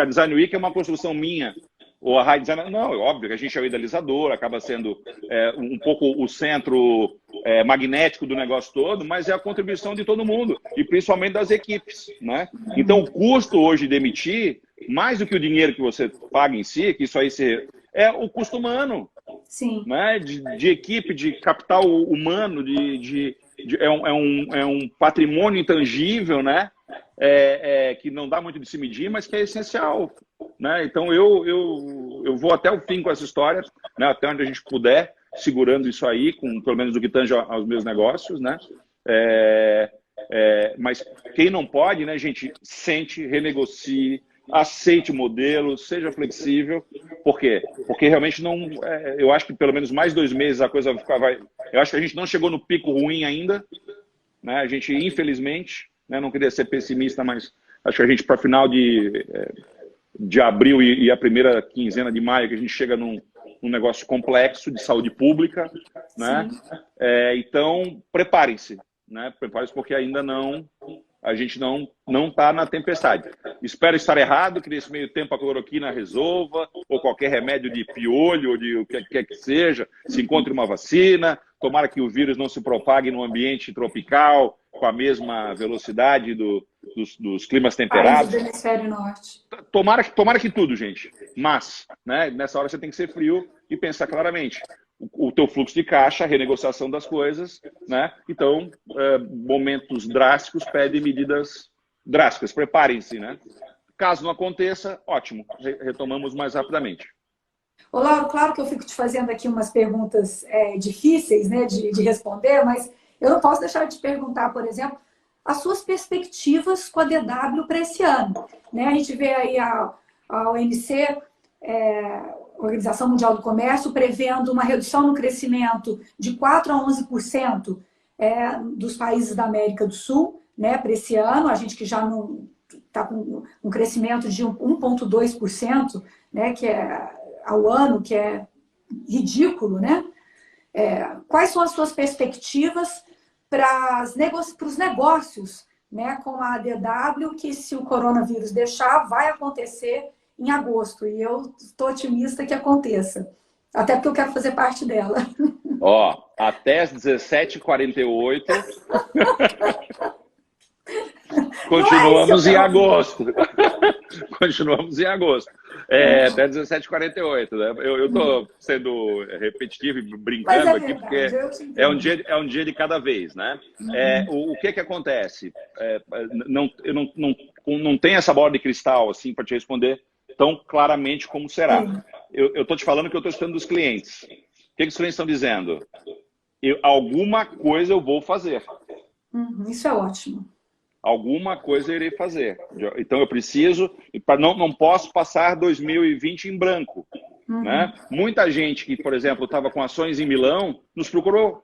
a Design Week é uma construção minha. Ou a High Design, não, é óbvio que a gente é o idealizador, acaba sendo um pouco o centro magnético do negócio todo, mas é a contribuição de todo mundo, e principalmente das equipes. Né? Então, o custo hoje de demitir, mais do que o dinheiro que você paga em si, que isso aí é o custo humano. Sim. Né? De equipe, de capital humano, é um patrimônio intangível, né? Que não dá muito de se medir, mas que é essencial. Né? Então, eu vou até o fim com essa história, né? Até onde a gente puder, segurando isso aí, com pelo menos o que tange aos meus negócios, né? Mas quem não pode, né, gente, sente, renegocie, aceite o modelo, seja flexível. Por quê? Porque realmente não... eu acho que pelo menos mais 2 meses a coisa vai... Eu acho que a gente não chegou no pico ruim ainda, né? A gente, infelizmente, né, não queria ser pessimista, mas acho que a gente, para final de abril e a primeira quinzena de maio, que a gente chega num negócio complexo de saúde pública, né? Então, preparem-se, né? Preparem-se porque ainda não... A gente não está na tempestade. Espero estar errado, que nesse meio tempo a cloroquina resolva, ou qualquer remédio de piolho, ou de o que quer que seja, se encontre uma vacina, tomara que o vírus não se propague no ambiente tropical, com a mesma velocidade dos climas temperados. Países do hemisfério norte. Tomara que tudo, gente. Mas, né, nessa hora você tem que ser frio e pensar claramente. O teu fluxo de caixa, a renegociação das coisas, né? Então, momentos drásticos pedem medidas drásticas. Preparem-se, né? Caso não aconteça, ótimo. Retomamos mais rapidamente. Ô, Lauro, claro que eu fico te fazendo aqui umas perguntas difíceis, né, de responder, mas eu não posso deixar de te perguntar, por exemplo, as suas perspectivas com a DW para esse ano, né? A gente vê aí a OMC, Organização Mundial do Comércio, prevendo uma redução no crescimento de 4% a 11% dos países da América do Sul, né, para esse ano. A gente que já não está com um crescimento de 1,2%, né, que é ao ano, que é ridículo, né? Quais são as suas perspectivas para os negócios, né, com a ADW, que se o coronavírus deixar, vai acontecer em agosto, e eu estou otimista que aconteça. Até porque eu quero fazer parte dela. Até às 17h48, continuamos em agosto. Continuamos em agosto. Até 17h48, né? Eu estou sendo repetitivo e brincando aqui, porque é um dia de cada vez, né? O que acontece? Eu não tenho essa bola de cristal assim para te responder tão claramente como será. Eu estou te falando que eu estou escutando dos clientes. O que os clientes estão dizendo? Alguma coisa eu vou fazer. Isso é ótimo. Alguma coisa eu irei fazer. Então eu preciso, não posso passar 2020 em branco. Né? Muita gente que, por exemplo, estava com ações em Milão, nos procurou.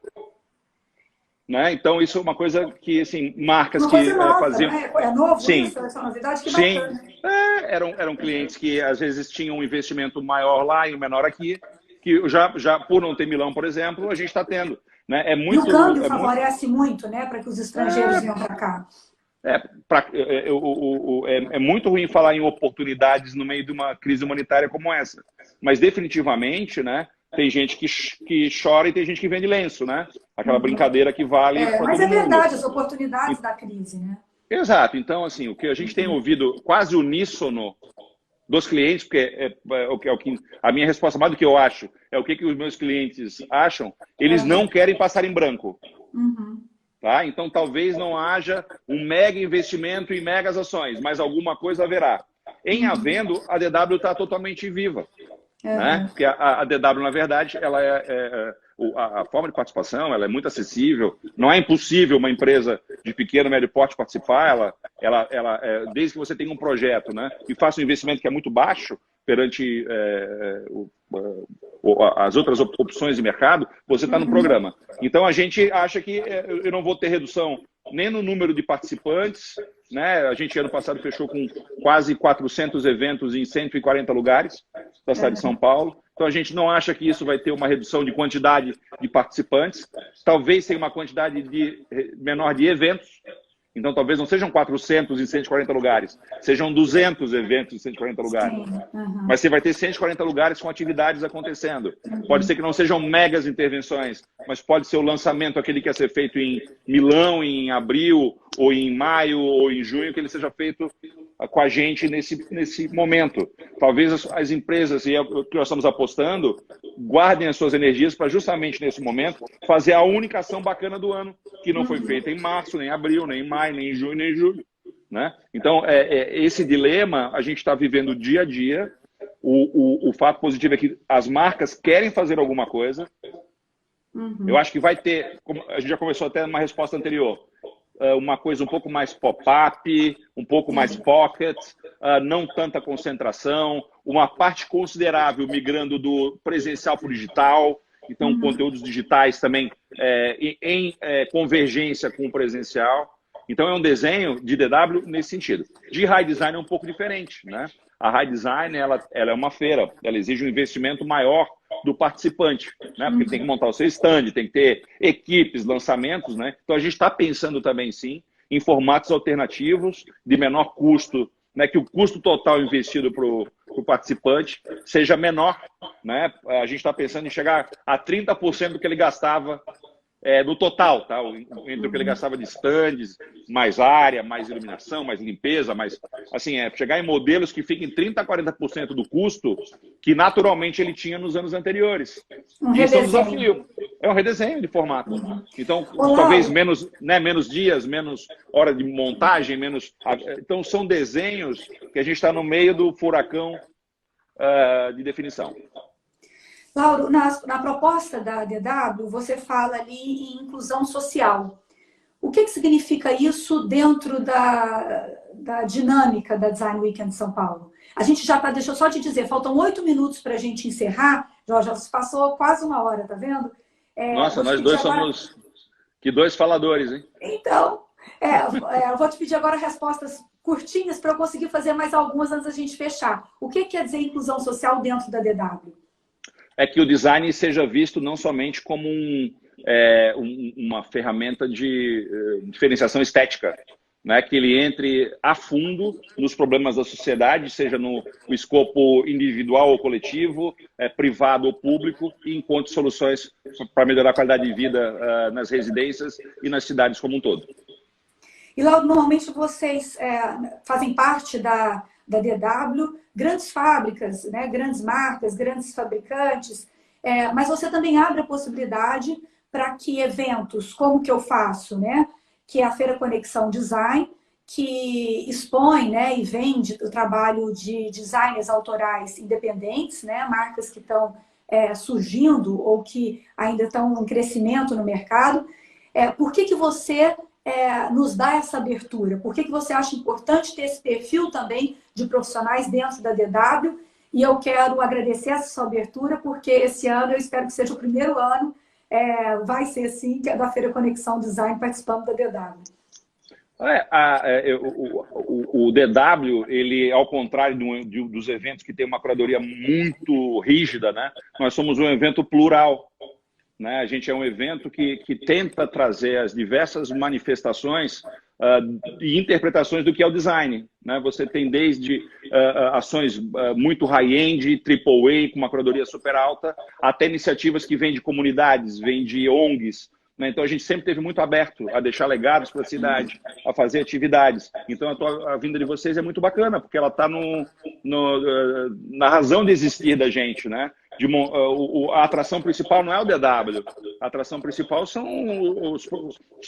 Né? Então isso é uma coisa que, assim, marcas uma coisa que nova, faziam... né? É novo Sim. Isso? Essa novidade? Que Sim. Bacana. Eram clientes que às vezes tinham um investimento maior lá e um menor aqui, que já por não ter Milão, por exemplo, a gente está tendo. Né? E o câmbio favorece muito, né, para que os estrangeiros venham para cá. É muito ruim falar em oportunidades no meio de uma crise humanitária como essa. Mas definitivamente, né, tem gente que chora e tem gente que vende lenço, né? Aquela brincadeira que vale para todo mundo. Mas é verdade, as oportunidades da crise, né? Exato. Então, assim, o que a gente tem ouvido quase uníssono dos clientes, porque a minha resposta, mais do que eu acho, é o que os meus clientes acham, eles não querem passar em branco. Tá? Então, talvez não haja um mega investimento em megas ações, mas alguma coisa haverá. Em havendo, a DW está totalmente viva. Né? Porque a DW, na verdade, ela a forma de participação ela é muito acessível. Não é impossível uma empresa de pequeno, médio porte participar. Desde que você tenha um projeto, né, e faça um investimento que é muito baixo perante as outras opções de mercado, você está no programa. Então, a gente acha que eu não vou ter redução nem no número de participantes, né? A gente, ano passado, fechou com quase 400 eventos em 140 lugares da cidade de São Paulo. Então, a gente não acha que isso vai ter uma redução de quantidade de participantes. Talvez tenha uma quantidade menor de eventos. Então, talvez não sejam 400 em 140 lugares, sejam 200 eventos em 140 lugares. Mas você vai ter 140 lugares com atividades acontecendo. Pode ser que não sejam megas intervenções, mas pode ser o lançamento, aquele que ia ser feito em Milão, em abril, ou em maio, ou em junho, que ele seja feito com a gente nesse momento. Talvez as empresas, e é o que nós estamos apostando, guardem as suas energias para justamente nesse momento fazer a única ação bacana do ano, que não foi feita em março, nem em abril, nem em maio, nem em junho, nem em julho. Né? Então, esse dilema a gente está vivendo dia a dia. O fato positivo é que as marcas querem fazer alguma coisa, Eu acho que vai ter, como a gente já conversou até numa resposta anterior, uma coisa um pouco mais pop-up, um pouco mais pocket, não tanta concentração, uma parte considerável migrando do presencial para o digital, então conteúdos digitais também em convergência com o presencial. Então é um desenho de DW nesse sentido. De High Design é um pouco diferente, né? A High Design ela é uma feira, ela exige um investimento maior do participante, né? Porque ele tem que montar o seu stand, tem que ter equipes, lançamentos, né? Então a gente está pensando também sim em formatos alternativos de menor custo, né? Que o custo total investido para o participante seja menor, né? A gente está pensando em chegar a 30% do que ele gastava no total, tá? Entre o que ele gastava de stands, mais área, mais iluminação, mais limpeza, mais assim, chegar em modelos que fiquem 30% a 40% do custo que naturalmente ele tinha nos anos anteriores. Isso é um desafio. É um redesenho de formato. Então, talvez menos dias, menos hora de montagem, menos. Então, são desenhos que a gente está no meio do furacão de definição. Lauro, na proposta da DW, você fala ali em inclusão social. O que significa isso dentro da dinâmica da Design Weekend São Paulo? A gente já está, deixa eu só te dizer, faltam 8 minutos para a gente encerrar. Já passou quase 1 hora, tá vendo? Nossa, nós dois somos... Que dois faladores, hein? Então, eu vou te pedir agora respostas curtinhas para eu conseguir fazer mais algumas antes da gente fechar. O que quer dizer inclusão social dentro da DW? É que o design seja visto não somente como uma ferramenta de diferenciação estética, né? Que ele entre a fundo nos problemas da sociedade, seja no escopo individual ou coletivo, privado ou público, e encontre soluções para melhorar a qualidade de vida nas residências e nas cidades como um todo. E, Lauro, normalmente vocês fazem parte da DW, grandes fábricas, né, grandes marcas, grandes fabricantes, mas você também abre a possibilidade para que eventos como que eu faço, né, que é a Feira Conexão Design, que expõe, né, e vende o trabalho de designers autorais independentes, né, marcas que estão surgindo ou que ainda estão em crescimento no mercado. Por que você nos dá essa abertura? Por que você acha importante ter esse perfil também de profissionais dentro da DW? E eu quero agradecer essa sua abertura, porque esse ano eu espero que seja o primeiro ano, vai ser sim, que é da Feira Conexão Design participando da DW. O DW, ele, ao contrário dos eventos que tem uma curadoria muito rígida, né? Nós somos um evento plural. Né? A gente é um evento que tenta trazer as diversas manifestações e interpretações do que é o design. Né? Você tem desde ações muito high-end, AAA, com uma curadoria super alta, até iniciativas que vêm de comunidades, vêm de ONGs. Né? Então a gente sempre esteve muito aberto a deixar legados para a cidade, a fazer atividades. Então a vinda de vocês é muito bacana, porque ela está na razão de existir da gente, né? A atração principal não é o DW, a atração principal são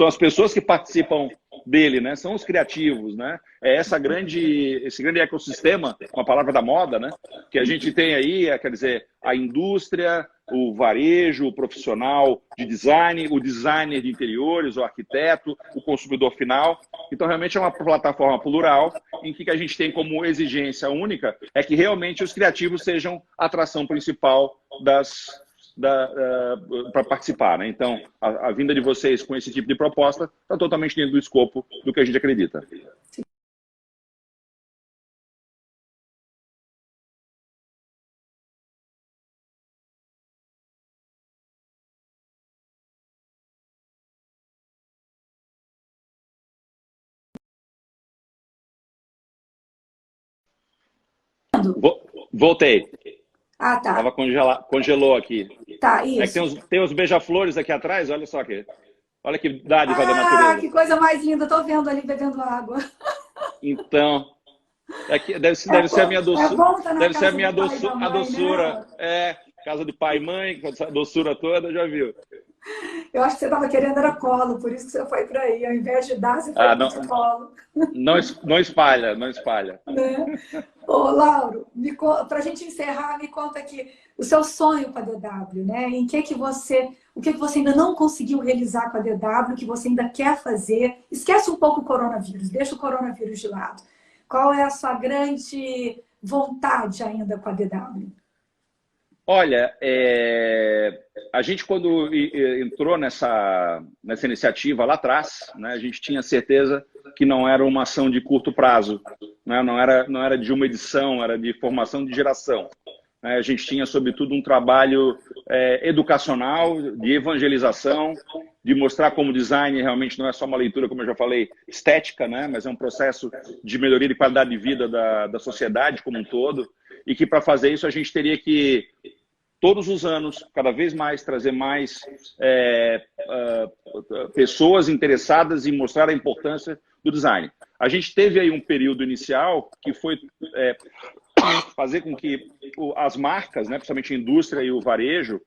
as pessoas que participam dele, né? São os criativos, né? É esse grande ecossistema, uma palavra da moda, né? Que a gente tem aí, quer dizer, a indústria, o varejo, o profissional de design, o designer de interiores, o arquiteto, o consumidor final. Então, realmente é uma plataforma plural em que a gente tem como exigência única é que realmente os criativos sejam a atração principal para participar. Né? Então, a vinda de vocês com esse tipo de proposta está totalmente dentro do escopo do que a gente acredita. Voltei. Ah, tá. Tava congelou aqui. Tá, isso. Tem uns beija-flores aqui atrás, olha só aqui. Olha que dádiva da natureza. Ah, que coisa mais linda. Estou vendo ali bebendo água. Então, deve ser a minha doçura. Deve ser a minha doçura. Né? Casa de pai e mãe, com essa doçura toda, já viu. Eu acho que você estava querendo era colo, por isso que você foi para aí. Ao invés de dar, você foi para o colo. Não espalha, não espalha. Né? Ô, Lauro, para a gente encerrar, me conta aqui o seu sonho para a DW, né? Em que você... o que você ainda não conseguiu realizar com a DW, que você ainda quer fazer. Esquece um pouco o coronavírus, deixa o coronavírus de lado. Qual é a sua grande vontade ainda com a DW? Olha, a gente quando entrou nessa iniciativa lá atrás, né, a gente tinha certeza que não era uma ação de curto prazo, né, não era de uma edição, era de formação de geração. Né, a gente tinha, sobretudo, um trabalho educacional, de evangelização, de mostrar como design realmente não é só uma leitura, como eu já falei, estética, né, mas é um processo de melhoria de qualidade de vida da sociedade como um todo, e que para fazer isso a gente teria que todos os anos, cada vez mais, trazer mais pessoas interessadas em mostrar a importância do design. A gente teve aí um período inicial que foi fazer com que as marcas, né, principalmente a indústria e o varejo,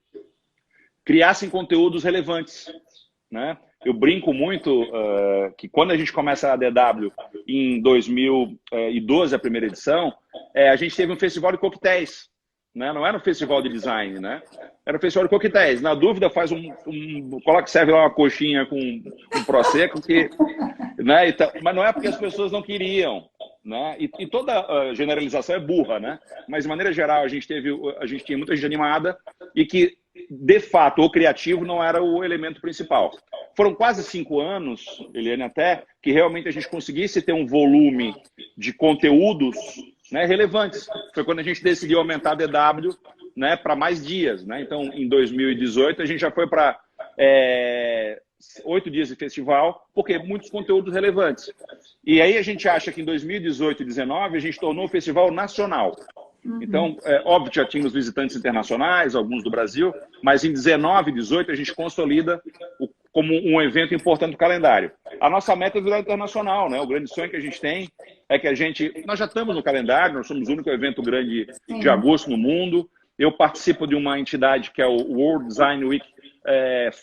criassem conteúdos relevantes. Né? Eu brinco muito que quando a gente começa a DW em 2012, a primeira edição, a gente teve um festival de coquetéis. Né? Não era um festival de design, né? Era um festival de coquetéis. Na dúvida, faz coloca, serve lá uma coxinha com um prosecco, né? Então, mas não é porque as pessoas não queriam, né? E toda generalização é burra, né? Mas de maneira geral a gente tinha muita gente animada e que de fato o criativo não era o elemento principal. Foram quase 5 anos, Eliane, até que realmente a gente conseguisse ter um volume de conteúdos, né, relevantes. Foi quando a gente decidiu aumentar a DW, né, para mais dias. Né? Então, em 2018, a gente já foi para 8 dias de festival, porque muitos conteúdos relevantes. E aí a gente acha que em 2018 e 2019 a gente tornou o festival nacional. Então, óbvio que já tínhamos visitantes internacionais, alguns do Brasil, mas em 19 e 18 a gente consolida como um evento importante do calendário. A nossa meta é virar internacional, né? O grande sonho que a gente tem é que nós já estamos no calendário, nós somos o único evento grande de agosto no mundo. Eu participo de uma entidade que é o World Design Week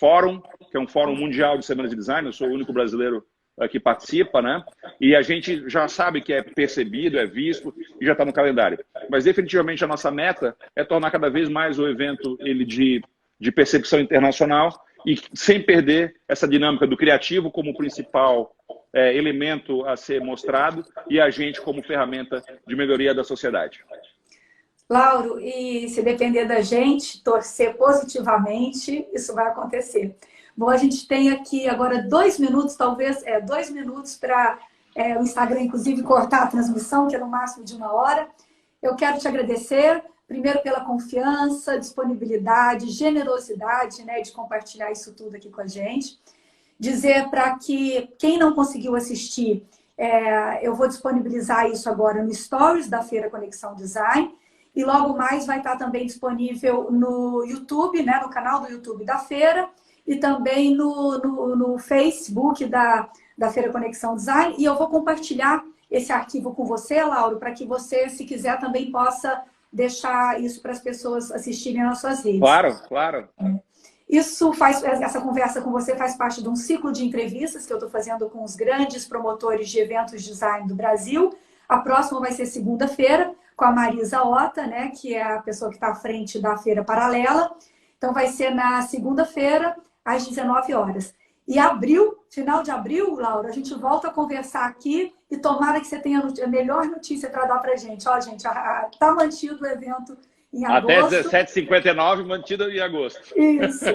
Forum, que é um fórum mundial de semanas de design, eu sou o único brasileiro que participa, né? E a gente já sabe que é percebido, é visto e já está no calendário. Mas definitivamente a nossa meta é tornar cada vez mais o evento de percepção internacional e sem perder essa dinâmica do criativo como principal elemento a ser mostrado e a gente como ferramenta de melhoria da sociedade. Lauro, e se depender da gente, torcer positivamente, isso vai acontecer. Bom, a gente tem aqui agora 2 minutos, talvez 2 minutos para o Instagram, inclusive, cortar a transmissão, que é no máximo de 1 hora. Eu quero te agradecer, primeiro pela confiança, disponibilidade, generosidade, né, de compartilhar isso tudo aqui com a gente. Dizer para que quem não conseguiu assistir, eu vou disponibilizar isso agora no Stories da Feira Conexão Design. E logo mais vai estar também disponível no YouTube, né, no canal do YouTube da Feira, e também no Facebook da Feira Conexão Design. E eu vou compartilhar esse arquivo com você, Lauro, para que você, se quiser, também possa deixar isso para as pessoas assistirem nas suas redes. Claro, claro. Essa conversa com você faz parte de um ciclo de entrevistas que eu estou fazendo com os grandes promotores de eventos de design do Brasil. A próxima vai ser segunda-feira, com a Marisa Ota, né, que é a pessoa que está à frente da Feira Paralela. Então vai ser na segunda-feira, às 19 horas. E final de abril, Laura, a gente volta a conversar aqui e tomara que você tenha a melhor notícia para dar para a gente. Ó, gente, está mantido o evento em agosto. Até 17h59, mantido em agosto. Isso.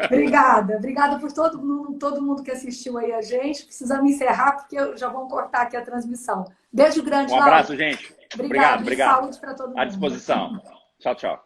Obrigada. Obrigada por todo mundo que assistiu aí a gente. Precisamos encerrar, porque já vão cortar aqui a transmissão. Beijo grande, Laura. Um abraço, gente. Obrigado. Obrigado. Saúde para todo mundo. À disposição. Tchau, tchau.